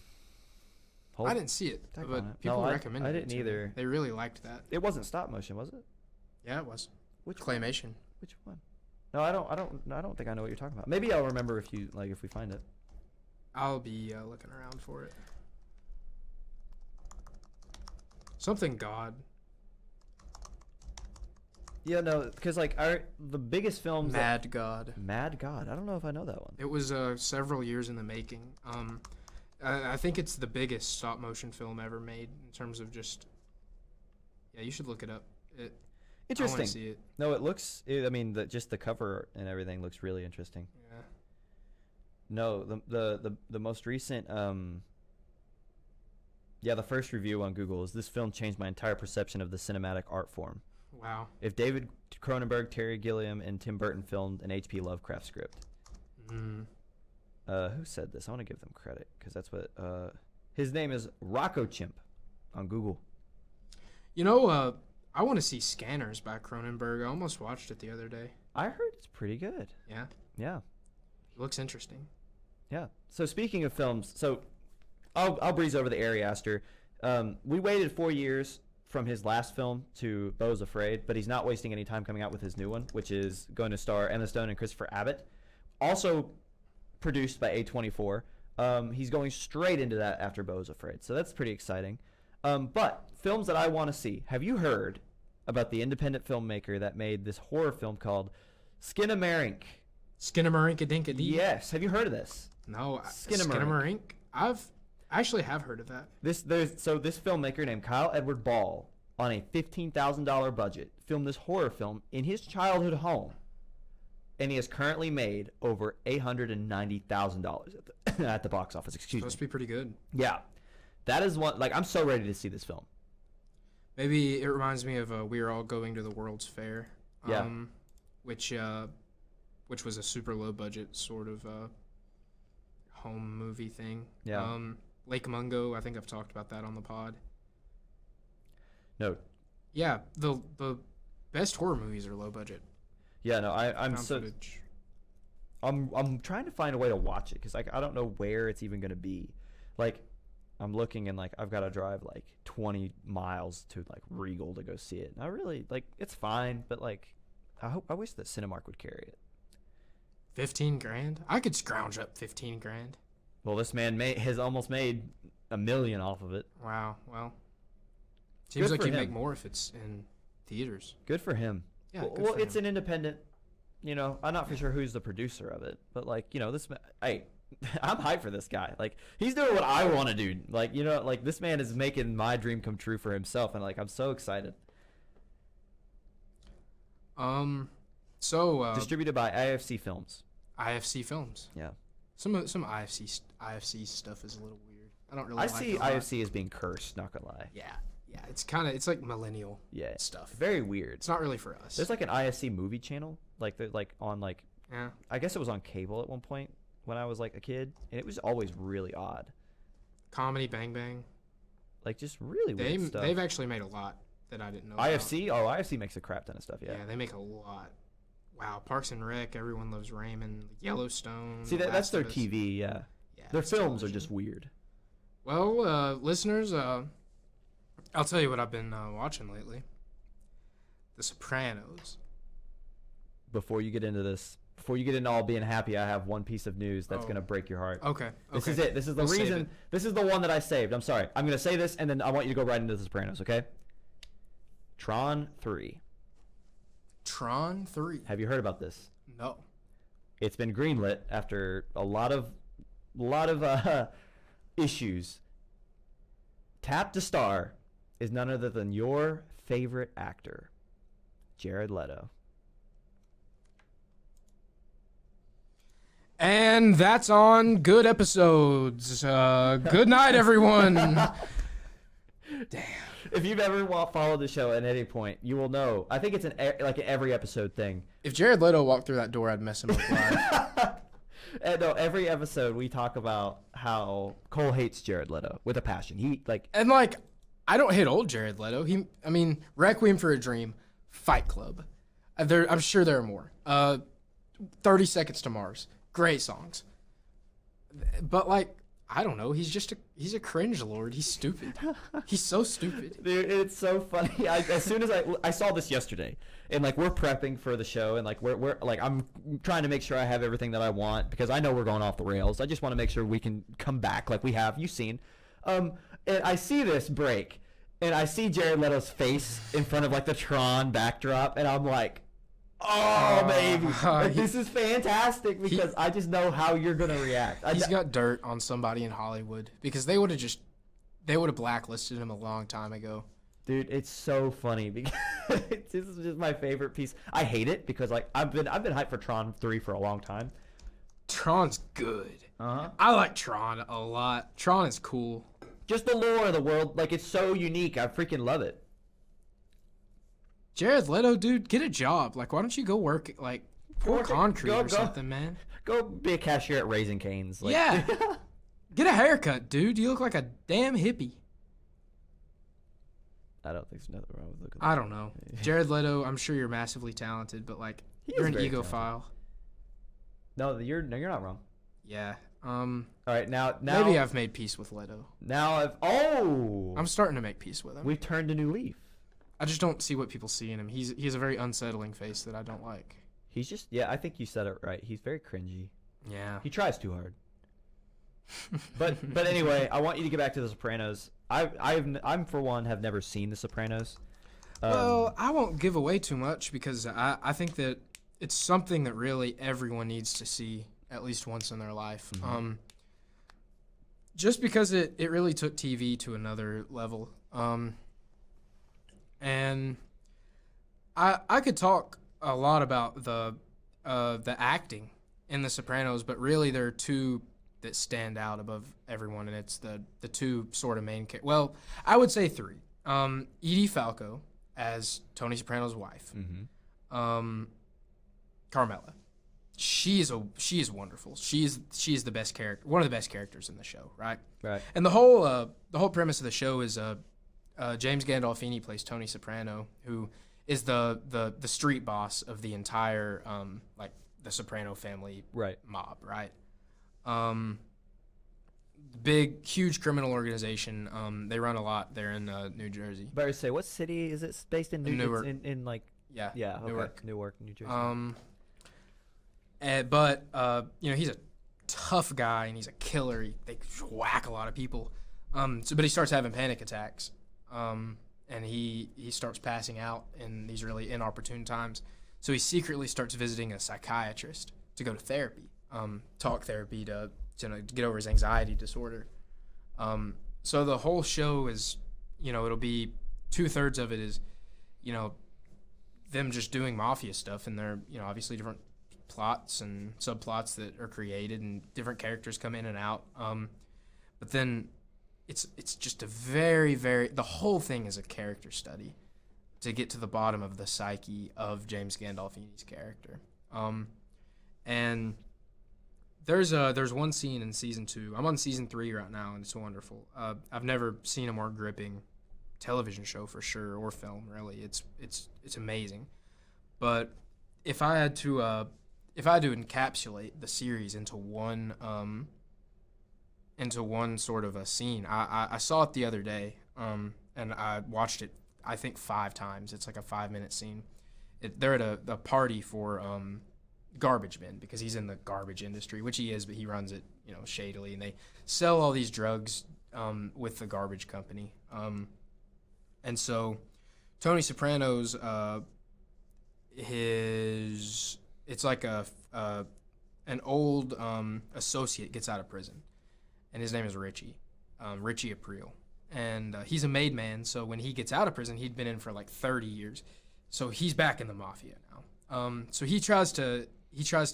I didn't see it, but people recommended it. I didn't either. They really liked that. It wasn't stop motion, was it? Yeah, it was. Which claymation? One? Which one? No, I don't think I know what you're talking about. Maybe I'll remember if we find it. I'll be looking around for it. Something God. Yeah, no, because like the biggest films. Mad God. Mad God. I don't know if I know that one. It was several years in the making. I think it's the biggest stop motion film ever made in terms of just. Yeah, you should look it up. Interesting. I want to see it. No, it looks. I mean, just the cover and everything looks really interesting. Yeah. No, the most recent. The first review on Google is this film changed my entire perception of the cinematic art form. Wow. If David Cronenberg, Terry Gilliam, and Tim Burton filmed an H.P. Lovecraft script. Who said this? I want to give them credit because that's what. His name is Rocco Chimp on Google. You know, I want to see Scanners by Cronenberg. I almost watched it the other day. I heard it's pretty good. Yeah. Yeah. It looks interesting. Yeah. So speaking of films, I'll breeze over the Ari Aster. We waited 4 years from his last film to Beau's Afraid, but he's not wasting any time coming out with his new one, which is going to star Emma Stone and Christopher Abbott. Also produced by A24. He's going straight into that after Beau's Afraid, so that's pretty exciting. But films that I want to see. Have you heard about the independent filmmaker that made this horror film called Skinamarink? Skinamarink-a-dink-a-dee? Yes. Have you heard of this? No. Skinamarink. I actually have heard of that. This filmmaker named Kyle Edward Ball, on a $15,000 budget, filmed this horror film in his childhood home, and he has currently made over $890,000 at the box office. Excuse me. Supposed to be pretty good. Yeah, that is one. Like, I'm so ready to see this film. Maybe it reminds me of We Are All Going to the World's Fair. Yeah. Which was a super low budget sort of home movie thing. Yeah. Lake Mungo, I think I've talked about that on the pod. No. Yeah, the best horror movies are low budget. Yeah, no, I'm Found so footage. I'm trying to find a way to watch it because like I don't know where it's even gonna be. Like, I'm looking and like I've got to drive like 20 miles to like Regal to go see it. And I really like it's fine, but like I wish that Cinemark would carry it. $15,000? I could scrounge up $15,000. Well, this man has almost made $1 million off of it. Wow. Well, seems Good like for you him. make more if it's in theaters. Good for him. Yeah. Well, good for it's him. an independent. You know, I'm not for sure who's the producer of it, but like this. Hey, I'm hyped for this guy. Like, he's doing what I want to do. Like, like this man is making my dream come true for himself, and like I'm so excited. So Distributed by IFC Films. IFC Films. Yeah. Some IFC stuff is a little weird. I don't really. I like see it a lot. IFC as being cursed. Not gonna lie. Yeah. It's like millennial. Yeah. Stuff. Very weird. It's not really for us. There's like an IFC movie channel, like on like. Yeah. I guess it was on cable at one point when I was like a kid, and it was always really odd. Comedy Bang Bang. Like just really weird stuff. They've actually made a lot that I didn't know. IFC? Oh, IFC makes a crap ton of stuff. Yeah. Yeah, they make a lot. Wow, Parks and Rec, Everyone Loves Raymond, Yellowstone. See, The that's Last their of Us. TV. Yeah. Yeah, Their it's films are television. just weird. Well, listeners, I'll tell you what I've been watching lately. The Sopranos. Before you get into all being happy, I have one piece of news that's going to break your heart. Okay. This is it. This is the We'll save reason. it. This is the one that I saved. I'm sorry. I'm going to say this, and then I want you to go right into The Sopranos, okay? Tron 3. Tron 3. Have you heard about this? No. It's been greenlit after a lot of issues. Tapped to star is none other than your favorite actor, Jared Leto. And that's on good episodes. Good night, everyone. Damn. If you've ever followed the show at any point, you will know. I think it's an every episode thing. If Jared Leto walked through that door, I'd mess him up live. And no, every episode we talk about how Cole hates Jared Leto with a passion. I don't hate old Jared Leto. Requiem for a Dream, Fight Club. I'm sure there are more. 30 Seconds to Mars. Great songs. But I don't know. He's a cringe lord. He's stupid. He's so stupid. Dude, it's so funny. As soon as I saw this yesterday, and we're prepping for the show, and we're I'm trying to make sure I have everything that I want because I know we're going off the rails. I just want to make sure we can come back like we have. You've seen, and I see this break, and I see Jared Leto's face in front of the Tron backdrop, and I'm like, Oh, baby. He- This is fantastic because I just know how you're going to react. He's got dirt on somebody in Hollywood because they would have blacklisted him a long time ago. Dude, it's so funny because this is just my favorite piece. I hate it because like I've been hyped for Tron 3 for a long time. Tron's good. Uh-huh. I like Tron a lot. Tron is cool. Just the lore of the world, like it's so unique. I freaking love it. Jared Leto, dude, get a job. Like, why don't you go work like pour concrete or something, man? Go be a cashier at Raising Cane's. Like. Yeah. Get a haircut, dude. You look like a damn hippie. I don't think there's nothing wrong with looking. I don't know. Jared Leto, I'm sure you're massively talented, but like you're an egophile. No, you're not wrong. Yeah. All right, now maybe I've made peace with Leto. Now I'm starting to make peace with him. We've turned a new leaf. I just don't see what people see in him. He has a very unsettling face that I don't like. He's just I think you said it right. He's very cringy. Yeah. He tries too hard. But anyway, I want you to get back to The Sopranos. I'm for one have never seen The Sopranos. Well, I won't give away too much because I think that it's something that really everyone needs to see at least once in their life. Mm-hmm. Just because it really took TV to another level. And I could talk a lot about the acting in The Sopranos, but really there are two that stand out above everyone, and it's the two sort of main characters. Well, I would say three. Edie Falco as Tony Soprano's wife. Mm-hmm. Carmela. She is wonderful. She is the best character, one of the best characters in the show, right? Right. And the whole premise of the show is James Gandolfini plays Tony Soprano, who is the street boss of the entire like the Soprano family mob, right? Big, huge criminal organization. They run a lot there in New Jersey. Better say, what city is it based in? Newark. In like Yeah, okay. Newark, New Jersey. But he's a tough guy and he's a killer. They whack a lot of people. But he starts having panic attacks. And he starts passing out in these really inopportune times. So he secretly starts visiting a psychiatrist to go to therapy, talk therapy to get over his anxiety disorder. So the whole show is, it'll be 2/3 of it is, them just doing mafia stuff, and they're, obviously different plots and subplots that are created, and different characters come in and out. But then it's just a very, very, the whole thing is a character study to get to the bottom of the psyche of James Gandolfini's character. And there's one scene in season 2. I'm on season 3 right now, and it's wonderful. I've never seen a more gripping television show for sure, or film really. It's amazing. But if I had to encapsulate the series into one sort of a scene, I saw it the other day, and I watched it I think 5 times. It's like a 5-minute scene. They're at a party for garbage men, because he's in the garbage industry, which he is, but he runs it shadily, and they sell all these drugs with the garbage company. And so Tony Soprano's it's like an old associate gets out of prison, and his name is Richie Aprile, and he's a made man. So when he gets out of prison, he'd been in for like 30 years, so he's back in the mafia now. So he tries to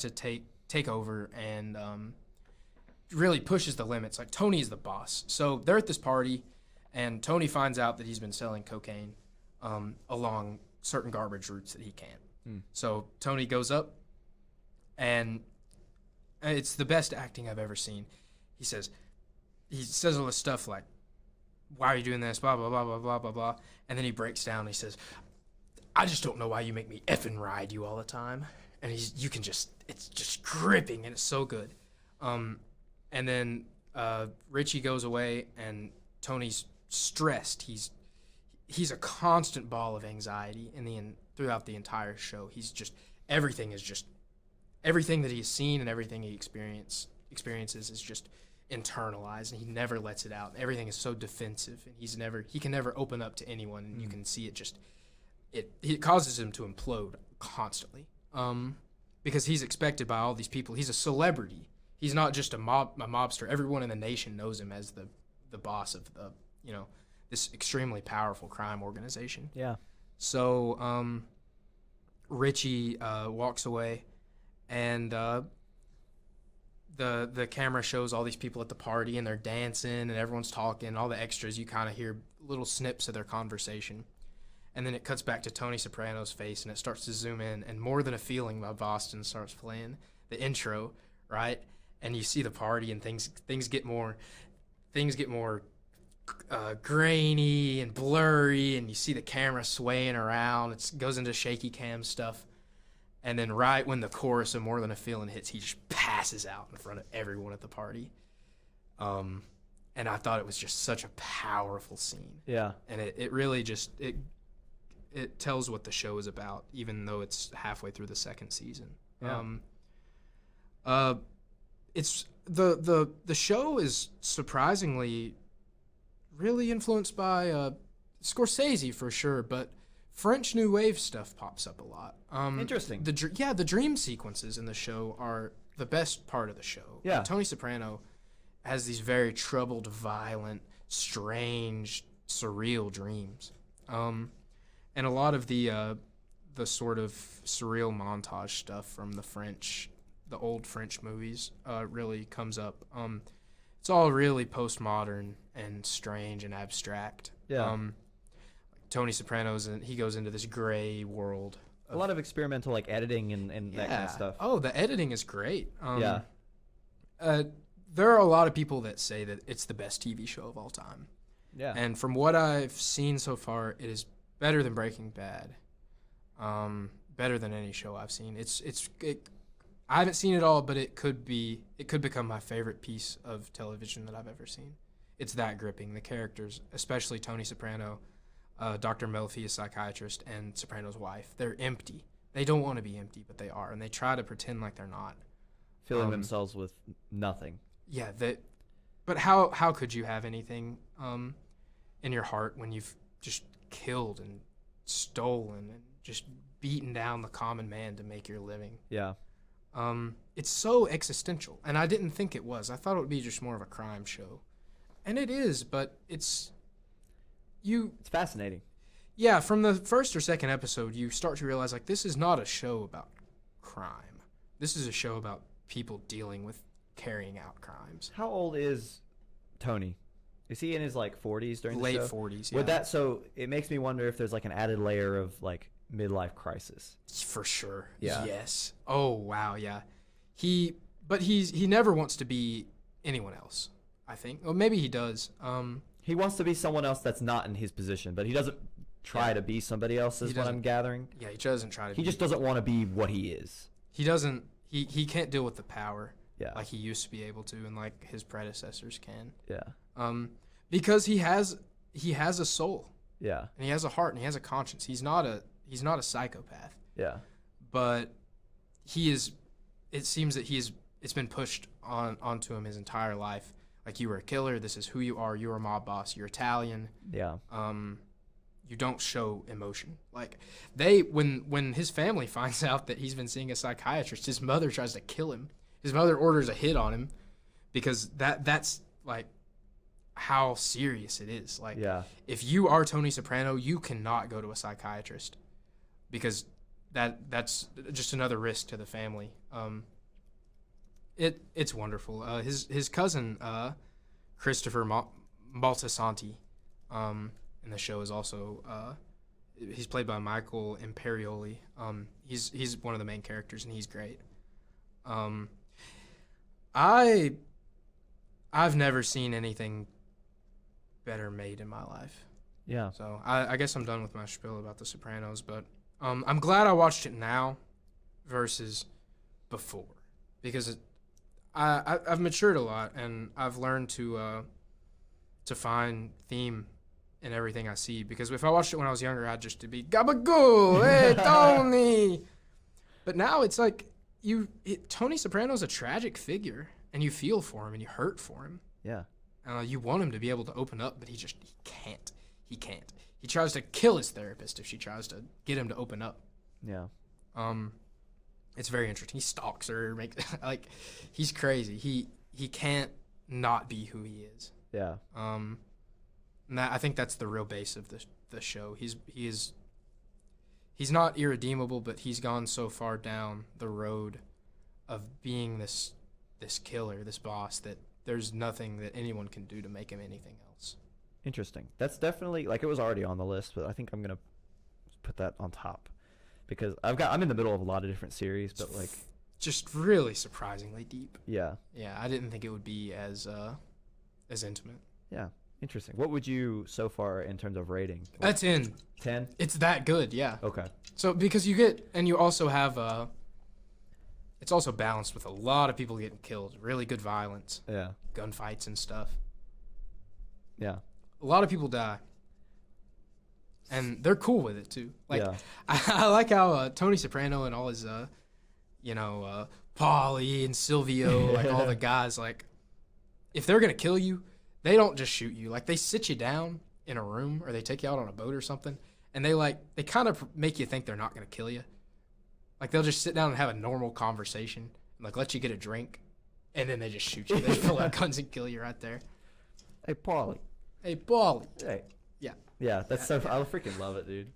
take over and really pushes the limits. Like, Tony is the boss. So they're at this party, and Tony finds out that he's been selling cocaine along certain garbage routes that he can't. So Tony goes up, and it's the best acting I've ever seen. He says all this stuff like, "Why are you doing this? Blah, blah, blah, blah, blah, blah, blah." And then he breaks down and he says, "I just don't know why you make me effing ride you all the time." And it's just gripping, and it's so good. And then Richie goes away, and Tony's stressed. He's a constant ball of anxiety throughout the entire show. Everything that he's seen and everything he experiences is just internalized, and he never lets it out. Everything is so defensive, and he can never open up to anyone, and you can see it causes him to implode constantly. because he's expected by all these people. He's a celebrity. He's not just a mobster. Everyone in the nation knows him as the boss of this extremely powerful crime organization. Yeah. So Richie walks away, and the camera shows all these people at the party, and they're dancing, and everyone's talking. All the extras, you kind of hear little snips of their conversation. And then it cuts back to Tony Soprano's face, and it starts to zoom in, and More Than a Feeling by Boston starts playing, the intro, right? And you see the party, and things get more grainy and blurry, and you see the camera swaying around. It goes into shaky cam stuff. And then right when the chorus of More Than a Feeling hits, he just passes out in front of everyone at the party. And I thought it was just such a powerful scene. Yeah. And it really just it tells what the show is about, even though it's halfway through the second season. Yeah. It's the show is surprisingly really influenced by Scorsese for sure, but French New Wave stuff pops up a lot. Interesting. The dream sequences in the show are the best part of the show. Yeah. Tony Soprano has these very troubled, violent, strange, surreal dreams. And a lot of the sort of surreal montage stuff from the old French movies really comes up. It's all really postmodern and strange and abstract. Yeah. Tony Soprano's, he goes into this gray world. A lot of experimental editing and that kind of stuff. Oh, the editing is great. Yeah. There are a lot of people that say that it's the best TV show of all time. Yeah. And from what I've seen so far, it is better than Breaking Bad. Better than any show I've seen. I haven't seen it all, but it could become my favorite piece of television that I've ever seen. It's that gripping. The characters, especially Tony Soprano, Dr. Melfi, a psychiatrist, and Soprano's wife, they're empty. They don't want to be empty, but they are, and they try to pretend like they're not. Filling themselves with nothing. Yeah, but how could you have anything in your heart when you've just killed and stolen and just beaten down the common man to make your living? Yeah. It's so existential, and I didn't think it was. I thought it would be just more of a crime show. And it is, but it's fascinating. Yeah, from the first or second episode, you start to realize, this is not a show about crime. This is a show about people dealing with carrying out crimes. How old is Tony? Is he in his 40s during the show? Late 40s, yeah. With that, so it makes me wonder if there's an added layer of midlife crisis. For sure. Yeah. Yes. Oh, wow, yeah. He never wants to be anyone else, I think. Well, maybe he does. He wants to be someone else that's not in his position, but he doesn't try to be somebody else, is what I'm gathering. Yeah, he doesn't try to He just doesn't want to be what he is. He doesn't. He can't deal with the power like he used to be able to, and like his predecessors can. Yeah. Because he has a soul. Yeah. And he has a heart, and he has a conscience. He's not a psychopath. Yeah. But he is. It seems that it's been pushed onto him his entire life. You were a killer. This is who you are. You're a mob boss. You're Italian. Yeah. You don't show emotion. When his family finds out that he's been seeing a psychiatrist, his mother tries to kill him. His mother orders a hit on him because that's how serious it is. If you are Tony Soprano, you cannot go to a psychiatrist because that's just another risk to the family. It's wonderful. His cousin Christopher Maltasanti in the show is also he's played by Michael Imperioli. He's one of the main characters, and he's great. I've never seen anything better made in my life. Yeah. So I guess I'm done with my spiel about The Sopranos, but I'm glad I watched it now versus before because I've matured a lot, and I've learned to find theme in everything I see. Because if I watched it when I was younger, I'd just be gabagoo, hey Tony. But now it's Tony Soprano's a tragic figure, and you feel for him and you hurt for him. Yeah. You want him to be able to open up, but he can't. He can't. He tries to kill his therapist if she tries to get him to open up. Yeah. It's very interesting. He stalks her, like he's crazy. He can't not be who he is. Yeah. And I think that's the real base of the show. He's not irredeemable, but he's gone so far down the road of being this killer, this boss, that there's nothing that anyone can do to make him anything else. Interesting. That's definitely, like, it was already on the list, but I think I'm gonna put that on top because I'm in the middle of a lot of different series, but like just really surprisingly deep. Yeah. Yeah, I didn't think it would be as intimate. Yeah. Interesting. What would you so far in terms of rating? That's 10. 10? It's that good, yeah. Okay. So because you also have it's also balanced with a lot of people getting killed, really good violence. Yeah. Gunfights and stuff. Yeah. A lot of people die. And they're cool with it too. Like yeah. I like how Tony Soprano and all his Paulie and Silvio, like all the guys, like if they're gonna kill you, they don't just shoot you. Like they sit you down in a room or they take you out on a boat or something, and they kind of make you think they're not gonna kill you. Like they'll just sit down and have a normal conversation, and like let you get a drink, and then they just shoot you. They pull out guns and kill you right there. Hey, Paulie. Hey, Paulie. Hey. Yeah. Yeah, that's so. I freaking love it, dude.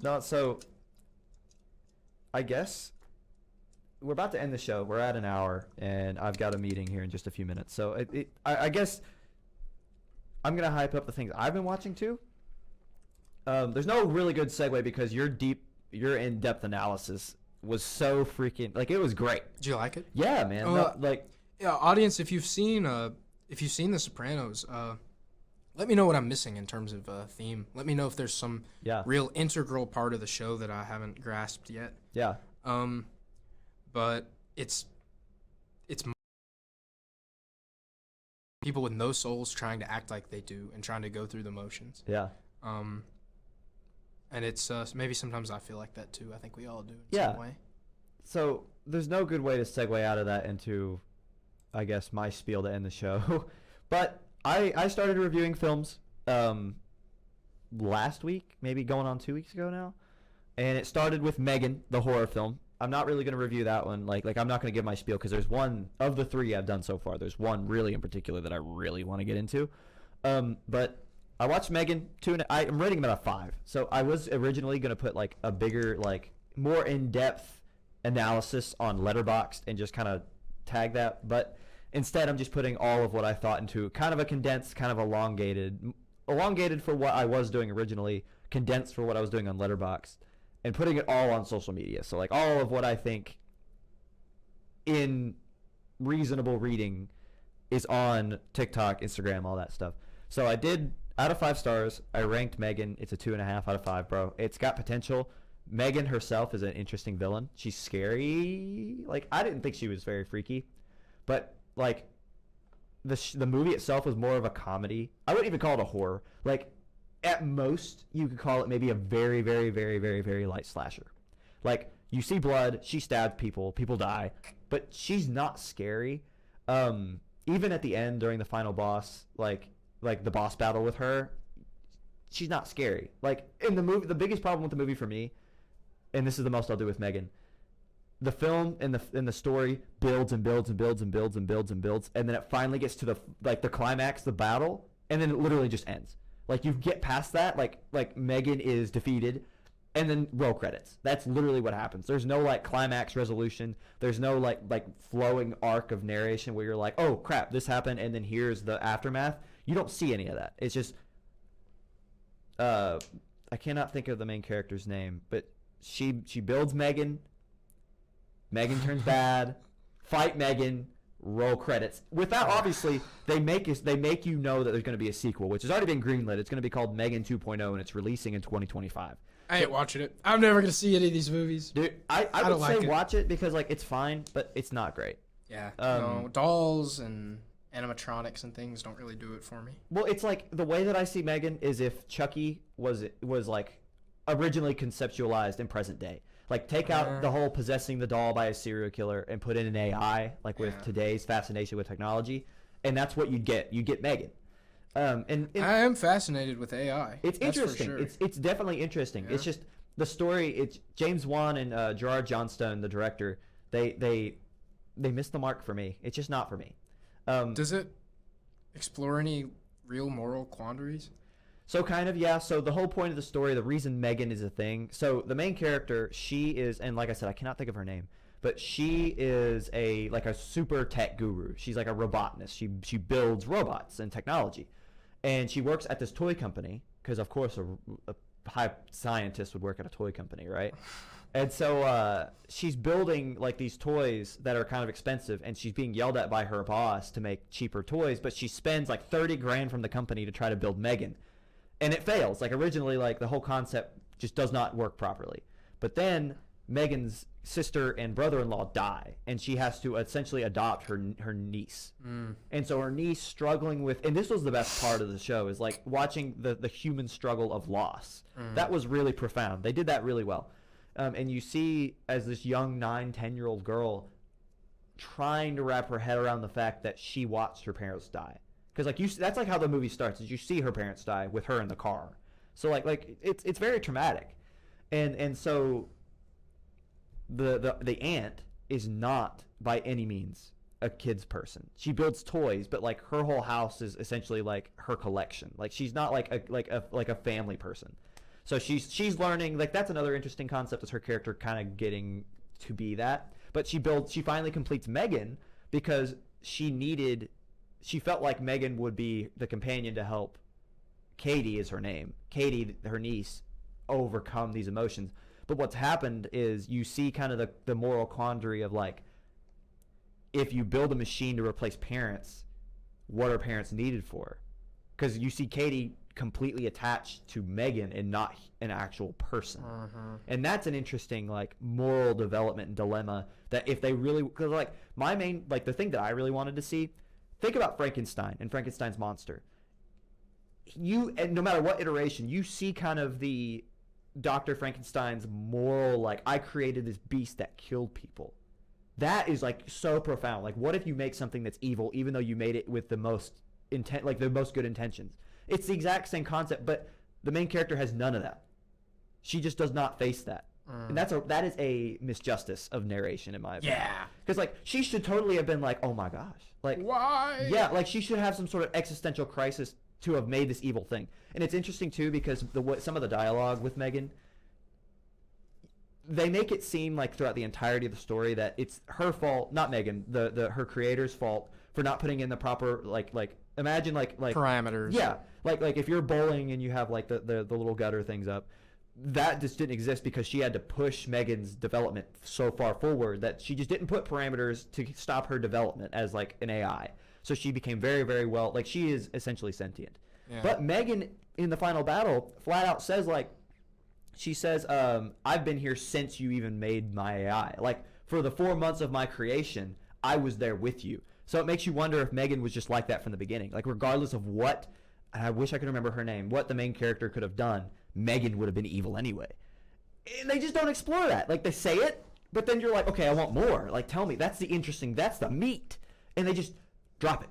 No, so I guess we're about to end the show. We're at an hour, and I've got a meeting here in just a few minutes. So I guess I'm gonna hype up the things I've been watching too. There's no really good segue because your in-depth analysis was so freaking it was great. Did you like it? Yeah, man. Yeah, audience, if you've seen The Sopranos, let me know what I'm missing in terms of theme. Let me know if there's some real integral part of the show that I haven't grasped yet. Yeah. But it's people with no souls trying to act like they do and trying to go through the motions. Yeah. And it's maybe sometimes I feel like that too. I think we all do in some way. So there's no good way to segue out of that into, I guess, my spiel to end the show. But I started reviewing films last week, maybe going on 2 weeks ago now. And it started with Megan, the horror film. I'm not really going to review that one. Like I'm not going to give my spiel because there's one of the three I've done so far. There's one really in particular that I really want to get into. But I watched Megan. I'm rating it at a 5. So I was originally going to put like a bigger, like more in-depth analysis on Letterboxd and just kind of tag that. But instead, I'm just putting all of what I thought into kind of a condensed, kind of elongated for what I was doing originally, condensed for what I was doing on Letterboxd, and putting it all on social media. So like all of what I think in reasonable reading is on TikTok, Instagram, all that stuff. So I did, out of 5 stars, I ranked Megan. It's a 2.5 out of 5, bro. It's got potential. Megan herself is an interesting villain. She's scary. Like I didn't think she was very freaky, but like the movie itself was more of a comedy. I wouldn't even call it a horror. Like at most you could call it maybe a very, very, very, very, very light slasher. Like you see blood, she stabs people die, but she's not scary. Even at the end during the final boss, like the boss battle with her, she's not scary. Like in the movie, the biggest problem with the movie for me, and this is the most I'll do with Megan, the film and the story builds and builds and builds and builds and builds and builds, and then it finally gets to the climax, the battle, and then it literally just ends. Like you get past that, like Megan is defeated, and then roll credits. That's literally what happens. There's no like climax resolution. There's no like flowing arc of narration where you're like, oh crap, this happened, and then here's the aftermath. You don't see any of that. It's just, I cannot think of the main character's name, but she builds Megan. Megan turns bad. Fight Megan. Roll credits. Without obviously, they make you know that there's going to be a sequel, which has already been greenlit. It's going to be called Megan 2.0, and it's releasing in 2025. I ain't watching it. I'm never going to see any of these movies. Dude, I would say watch it because like it's fine, but it's not great. Yeah. No, dolls and animatronics and things don't really do it for me. Well, it's like the way that I see Megan is if Chucky was like originally conceptualized in present day. Like take out the whole possessing the doll by a serial killer and put in an AI, like with today's fascination with technology, and that's what you get. You get Megan. And I am fascinated with AI. It's interesting. Sure. It's definitely interesting. Yeah. It's just the story, it's James Wan and Gerard Johnstone, the director. They missed the mark for me. It's just not for me. Does it explore any real moral quandaries? So kind of, yeah. So the whole point of the story, the reason Megan is a thing. So the main character, she is, and like I said, I cannot think of her name, but she is a super tech guru. She's like a robotinist. She builds robots and technology, and she works at this toy company because of course a high scientist would work at a toy company, right? And so she's building like these toys that are kind of expensive, and she's being yelled at by her boss to make cheaper toys, but she spends like 30 grand from the company to try to build Megan. And it fails. Like originally, like the whole concept just does not work properly. But then Megan's sister and brother-in-law die, and she has to essentially adopt her niece. And so her niece struggling with, and this was the best part of the show, is like watching the human struggle of loss. That was really profound. They did that really well. And you see as this young 9-10-year-old girl trying to wrap her head around the fact that she watched her parents die. Because like that's like how the movie starts, is you see her parents die with her in the car. So like it's very traumatic. And so the aunt is not by any means a kid's person. She builds toys, but like her whole house is essentially like her collection. Like she's not like a family person. So she's learning, like that's another interesting concept, is her character kind of getting to be that. But she finally completes Megan because she felt like Megan would be the companion to help Katie, is her name, Katie, her niece, overcome these emotions. But what's happened is you see kind of the moral quandary of like, if you build a machine to replace parents, what are parents needed for? Because you see Katie completely attached to Megan and not an actual person. And that's an interesting like moral development and dilemma that if they really, because like my main, like the thing that I really wanted to see, think about Frankenstein and Frankenstein's monster. And no matter what iteration, you see kind of the Dr. Frankenstein's moral, like, I created this beast that killed people. That is like so profound. Like, what if you make something that's evil, even though you made it with the most the most good intentions? It's the exact same concept, but the main character has none of that. She just does not face that. And that is a misjustice of narration, in my opinion. Yeah. Because like she should totally have been like, oh my gosh, like why? Yeah, like she should have some sort of existential crisis to have made this evil thing. And it's interesting too because some of the dialogue with Megan, they make it seem like throughout the entirety of the story that it's her fault, not Megan, her creator's fault for not putting in the proper like imagine like parameters. Yeah, like if you're bowling and you have like the little gutter things up. That just didn't exist because she had to push Megan's development so far forward that she just didn't put parameters to stop her development as like an AI. So she became very, very well, like she is essentially sentient. Yeah. But Megan in the final battle flat out says like, she says, I've been here since you even made my AI. Like for the 4 months of my creation, I was there with you. So it makes you wonder if Megan was just like that from the beginning. Like regardless of what, and I wish I could remember her name, what the main character could have done, Megan would have been evil anyway. And they just don't explore that. Like they say it, but then you're like, okay, I want more. Like tell me, that's the meat. And they just drop it.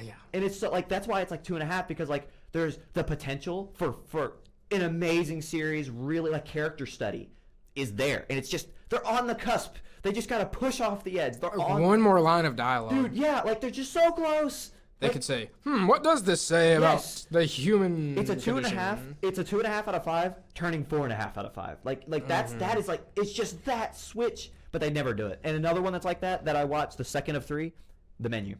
Yeah. And it's so, like, that's why it's like 2.5, because like there's the potential for an amazing series, really like character study is there. And it's just, they're on the cusp. They just gotta push off the edge. They're on one more line of dialogue. Dude, yeah, like they're just so close. They could say, what does this say about the human It's a 2.5. condition? It's a 2.5 out of 5, turning 4.5 out of 5. Like that is like, it's just that switch, but they never do it. And another one that's like that I watched, the second of 3, The Menu.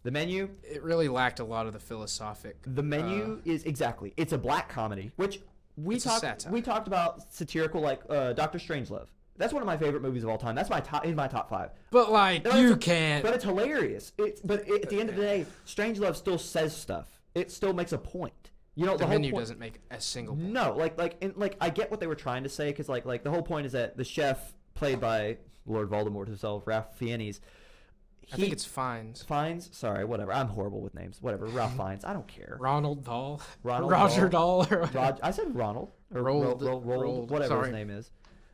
The Menu. It really lacked a lot of the philosophic. The Menu is exactly. It's a black comedy, which we talked about satirical like Dr. Strangelove. That's one of my favorite movies of all time. That's my top 5. But like you can't. But it's hilarious. But at the end of the day, Strangelove still says stuff. It still makes a point. You know, the Menu doesn't make a single point. No, like I get what they were trying to say, because like the whole point is that the chef, played by Lord Voldemort himself, Ralph Fiennes. I think it's Fiennes. Fiennes? Sorry, whatever. I'm horrible with names. Whatever. Ralph Fiennes. I don't care. Ronald Dahl. Roger Dahl. I said Ronald. Or Roald, whatever his name is.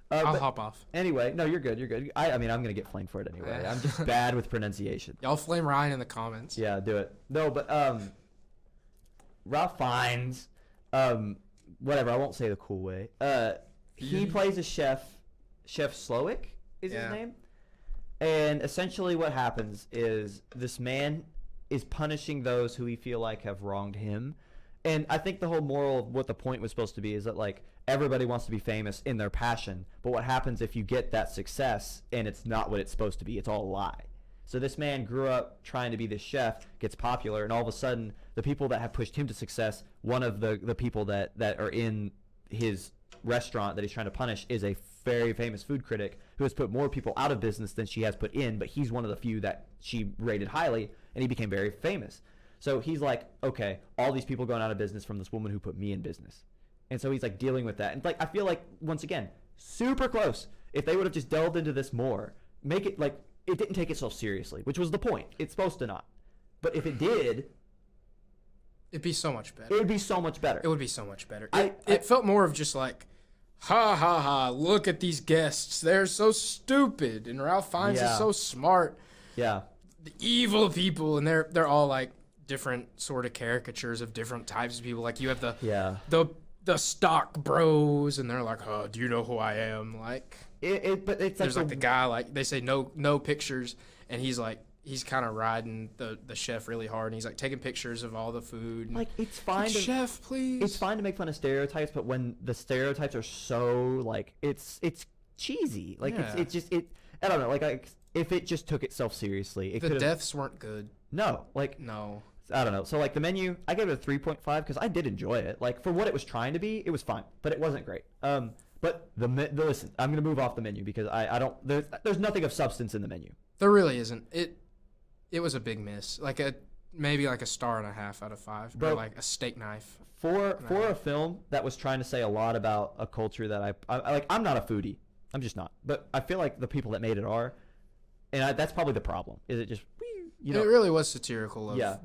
I'll hop off. Anyway, no, you're good. You're good. I mean, I'm going to get flamed for it anyway. I'm just bad with pronunciation. Y'all flame Ryan in the comments. Yeah, do it. No, but Ralph Fiennes, whatever. I won't say the cool way. He plays a chef. Chef Slowick is his name. And essentially what happens is this man is punishing those who he feel like have wronged him. And I think the whole moral of what the point was supposed to be is that, like, everybody wants to be famous in their passion. But what happens if you get that success and it's not what it's supposed to be? It's all a lie. So this man grew up trying to be this chef, gets popular, and all of a sudden the people that have pushed him to success, one of the people that are in his restaurant that he's trying to punish is a very famous food critic who has put more people out of business than she has put in, but he's one of the few that she rated highly, and he became very famous. So he's like, okay, all these people going out of business from this woman who put me in business. And so he's like dealing with that. And like, I feel like, once again, super close. If they would have just delved into this more, make it like, it didn't take itself seriously, which was the point. It's supposed to not. But if it did, it'd be so much better. It would be so much better. It would be so much better. It felt more of just like, ha ha ha, look at these guests. They're so stupid. And Ralph Fiennes is so smart. Yeah. The evil people, and they're all like different sort of caricatures of different types of people. Like you have the stock bros, and they're like, oh, do you know who I am? Like but it's there's like the guy, like they say no pictures, and he's kind of riding the chef really hard, and he's like taking pictures of all the food. Like, it's fine like, chef, please. It's fine to make fun of stereotypes, but when the stereotypes are so like it's cheesy. Like it's just I don't know. Like if it just took itself seriously, the deaths weren't good. No. I don't know. So like the menu, I gave it a 3.5 because I did enjoy it. Like for what it was trying to be, it was fine, but it wasn't great. But listen, I'm gonna move off the menu because I don't. There's nothing of substance in the menu. There really isn't. It was a big miss. Like maybe like a 1.5 out of 5. Or like a steak knife. For a film that was trying to say a lot about a culture that I like, I'm not a foodie. I'm just not. But I feel like the people that made it are, and that's probably the problem. Is it just It really was satirical of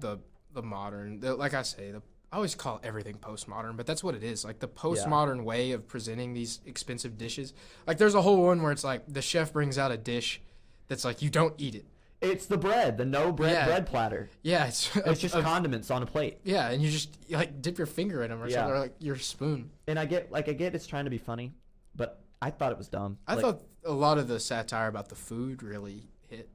the modern. Like I say, I always call everything postmodern, but that's what it is. Like the postmodern way of presenting these expensive dishes. Like there's a whole one where it's like the chef brings out a dish that's like you don't eat it. It's the bread, the no bread bread platter. Yeah, it's just condiments on a plate. Yeah, and you just like dip your finger in them or something, or like your spoon. And I get it's trying to be funny, but I thought it was dumb. I thought a lot of the satire about the food really hit.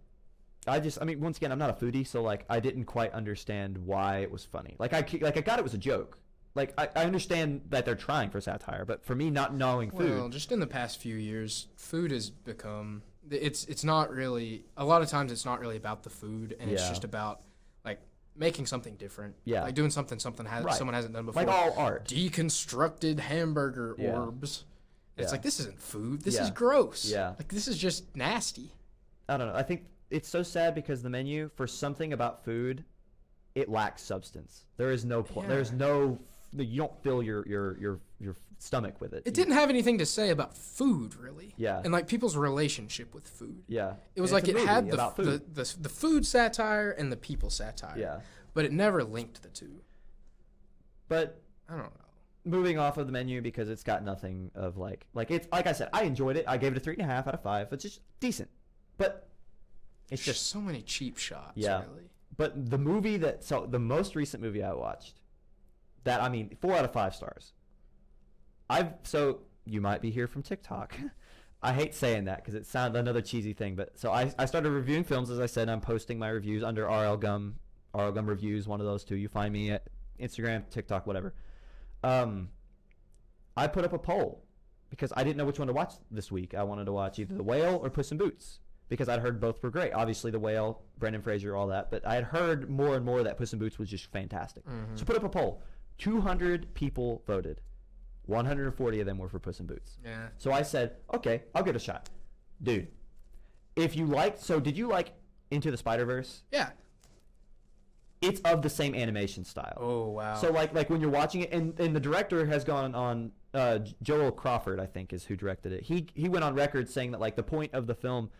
I mean, once again, I'm not a foodie, so like I didn't quite understand why it was funny. Like I got it was a joke. Like I understand that they're trying for satire, but for me, not knowing food. Well, just in the past few years, food has become. It's not really. A lot of times, it's not really about the food, and it's just about like making something different. Yeah, like doing something someone hasn't done before. Like all art. Deconstructed hamburger orbs. It's like, this isn't food. This is gross. Yeah. Like this is just nasty. I don't know. I think it's so sad because the menu for something about food, it lacks substance. There is no point. There's no. You don't fill your stomach with it. It didn't have anything to say about food, really. Yeah. And like people's relationship with food. Yeah. It was like it had the food satire and the people satire. Yeah. But it never linked the two. But I don't know. Moving off of the menu because it's got nothing of like it's like I said, I enjoyed it. I gave it a 3.5 out of 5. It's just decent. But it's just so many cheap shots. Yeah. Really. But the the most recent movie I watched, 4 out of 5 stars. So you might be here from TikTok. I hate saying that because it sounds another cheesy thing, but so I started reviewing films, as I said. I'm posting my reviews under RL Gumm Reviews, one of those two. You find me at Instagram, TikTok, whatever. I put up a poll because I didn't know which one to watch this week. I wanted to watch either The Whale or Puss in Boots because I'd heard both were great. Obviously, The Whale, Brendan Fraser, all that, but I had heard more and more that Puss in Boots was just fantastic. Mm-hmm. So put up a poll. 200 people voted. 140 of them were for Puss in Boots. Yeah. So I said, okay, I'll give it a shot. Dude, did you like Into the Spider-Verse? Yeah. It's of the same animation style. Oh, wow. So like when you're watching it, and the director has gone on, Joel Crawford, I think, is who directed it. He went on record saying that like the point of the film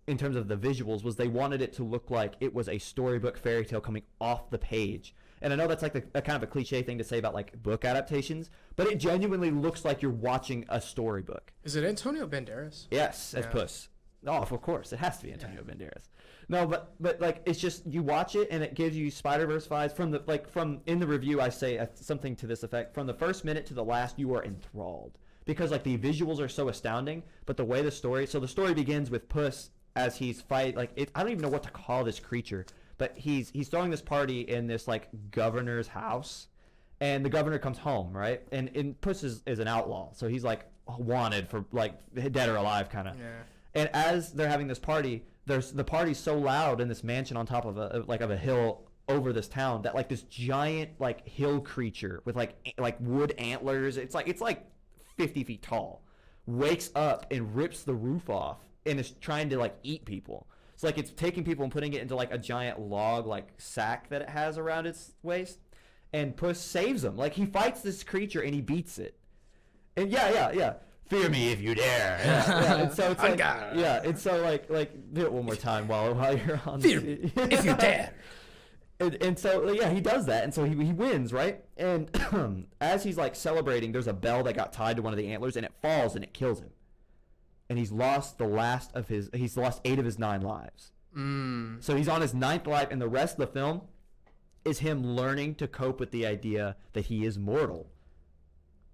in terms of the visuals was they wanted it to look like it was a storybook fairy tale coming off the page. And I know that's like a kind of a cliche thing to say about like book adaptations, but it genuinely looks like you're watching a storybook. Is it Antonio Banderas? Yes, as Puss. Oh, of course, it has to be Antonio Banderas. No, but like it's just you watch it and it gives you Spider-Verse vibes from in the review. I say something to this effect: from the first minute to the last, you are enthralled because like the visuals are so astounding, but the way the story. So the story begins with Puss as he's I don't even know what to call this creature, but he's throwing this party in this like governor's house, and the governor comes home, right? And Puss is an outlaw, so he's like wanted for like dead or alive kind of. Yeah. And as they're having this party, the party's so loud in this mansion on top of a hill over this town that like this giant like hill creature with like wood antlers, it's like 50 feet tall, wakes up and rips the roof off and is trying to like eat people. It's like it's taking people and putting it into like a giant log like sack that it has around its waist. And Puss saves him. Like he fights this creature and he beats it. And yeah. Fear me if you dare. Yeah. And so it's like, and so like do it one more time while you're on. Fear me if you dare. And so yeah, he does that, and so he wins, right? And as he's like celebrating, there's a bell that got tied to one of the antlers, and it falls and it kills him. And he's lost 8 of his 9 lives. So he's on his 9th life, and the rest of the film is him learning to cope with the idea that he is mortal.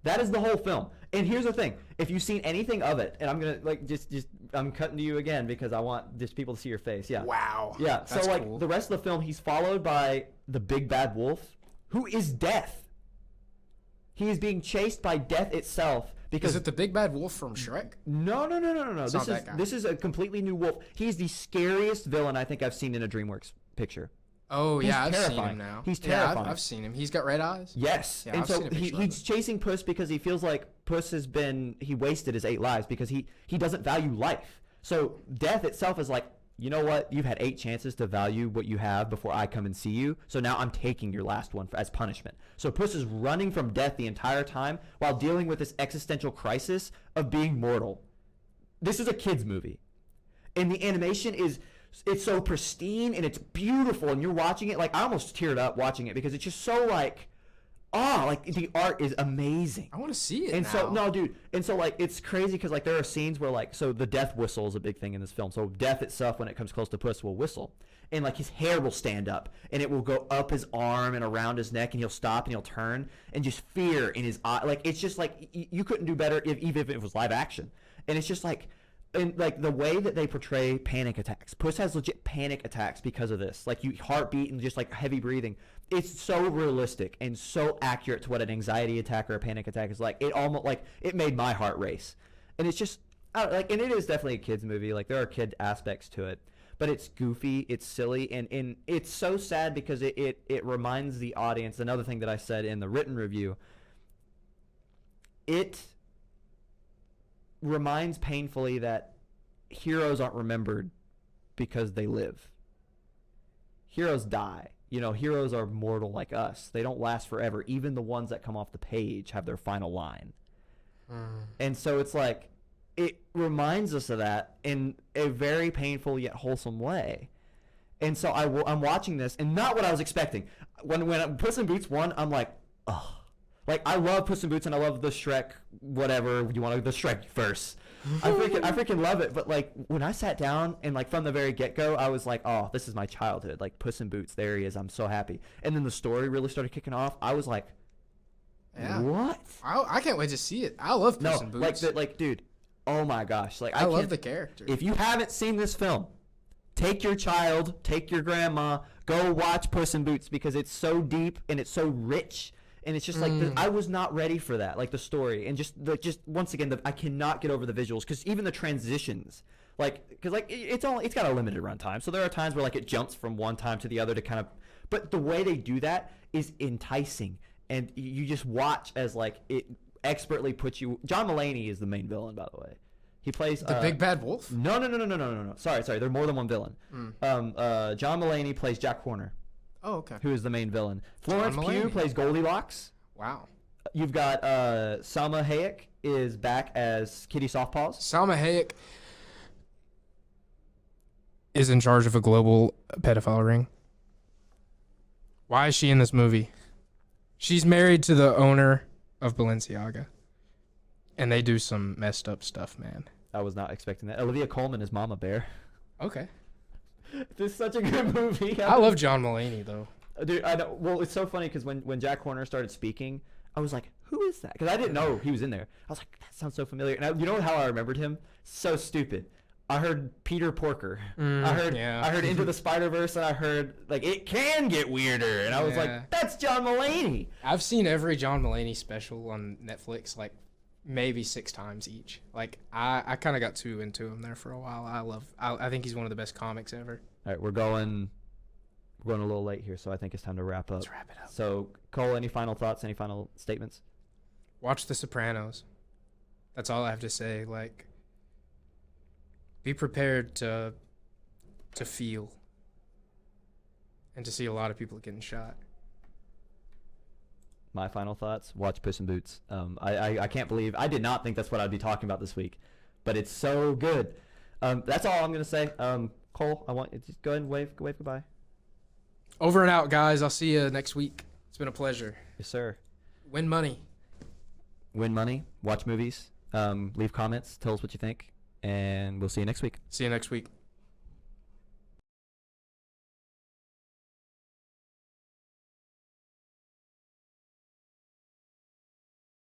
That is the whole film. And here's the thing: if you've seen anything of it, and I'm gonna like just I'm cutting to you again because I want just people to see your face. Yeah. Wow. Yeah. That's so like cool. the rest of the film, he's followed by the big bad wolf, who is death. He is being chased by death itself. Because is it the big bad wolf from Shrek? No. It's not that guy. This is a completely new wolf. He's the scariest villain I think I've seen in a DreamWorks picture. Oh, He's yeah, I've seen terrifying. him now. He's terrifying. Yeah, I've seen him. He's got red eyes. Yes. Yeah, And I've so seen a picture of he's chasing Puss because he feels like Puss he wasted his 8 lives because he doesn't value life. So death itself is like, you know what? You've had 8 chances to value what you have before I come and see you. So now I'm taking your last one as punishment. So Puss is running from death the entire time while dealing with this existential crisis of being mortal. This is a kid's movie. And the animation it's so pristine and it's beautiful, and you're watching it like I almost teared up watching it because it's just so like the art is amazing. I want to see it And now. so no, dude, and so like it's crazy because like there are scenes where like so the death whistle is a big thing in this film. So death itself, when it comes close to Puss, will whistle, and like his hair will stand up and it will go up his arm and around his neck, and he'll stop and he'll turn, and just fear in his eye. Like it's just like you couldn't do better even if it was live action. And it's just like. And like the way that they portray panic attacks, Puss has legit panic attacks because of this. Like heartbeat and just like heavy breathing. It's so realistic and so accurate to what an anxiety attack or a panic attack is like. It almost like it made my heart race. And it's just and it is definitely a kids movie. Like there are kid aspects to it, but it's goofy, it's silly, and it's so sad because it reminds the audience. Another thing that I said in the written review. It reminds painfully that heroes aren't remembered because they live. Heroes die. You know, heroes are mortal like us. They don't last forever. Even the ones that come off the page have their final line. And so it's like, it reminds us of that in a very painful yet wholesome way. And so I'm watching this, and not what I was expecting. When Puss in Boots won, I'm like, oh. Like, I love Puss in Boots, and I love the Shrek, whatever you want to, the Shrek verse. I freaking love it. But, like, when I sat down and, like, from the very get-go, I was like, oh, this is my childhood. Like, Puss in Boots, there he is. I'm so happy. And then the story really started kicking off. I was like, what? I can't wait to see it. I love Puss in Boots. Like, dude, oh, my gosh. Like, I love the character. If you haven't seen this film, take your child, take your grandma, go watch Puss in Boots because it's so deep and it's so rich. And it's just like I was not ready for that, like the story, and just once again, I cannot get over the visuals because even the transitions, it's got a limited runtime, so there are times where like it jumps from one time to the other to kind of, but the way they do that is enticing, and you just watch as like it expertly puts you. John Mulaney is the main villain, by the way. He plays the big bad wolf. No. Sorry. There's more than one villain. John Mulaney plays Jack Horner. Oh, okay. Who is the main villain? Florence Pugh plays Goldilocks. Wow. You've got Salma Hayek is back as Kitty Softpaws. Salma Hayek is in charge of a global pedophile ring. Why is she in this movie? She's married to the owner of Balenciaga. And they do some messed up stuff, man. I was not expecting that. Olivia Colman is Mama Bear. Okay. This is such a good movie. I love John Mulaney though. Dude, I know. Well, it's so funny because when Jack Horner started speaking, I was like, who is that? Because I didn't know he was in there. I was like, that sounds so familiar. And you know how I remembered him? So stupid. I heard Peter Porker. I heard Into the Spider-Verse, and I heard like It Can Get Weirder, and I was like, that's John Mulaney. I've seen every John Mulaney special on Netflix like maybe 6 times each. Like I kind of got too into him there for a while. I think he's one of the best comics ever. All right, we're going a little late here, so I think it's time to wrap up. Let's wrap it up. So, Cole, any final thoughts? Any final statements? Watch The Sopranos. That's all I have to say. Like, be prepared to feel and to see a lot of people getting shot. My final thoughts: watch Puss in Boots. I can't believe I did not think that's what I'd be talking about this week, but it's so good. That's all I'm gonna say. Cole, I want you to go ahead and wave goodbye. Over and out, guys. I'll see you next week. It's been a pleasure. Yes, sir. Win money. Win money. Watch movies. Leave comments. Tell us what you think, and we'll see you next week. See you next week.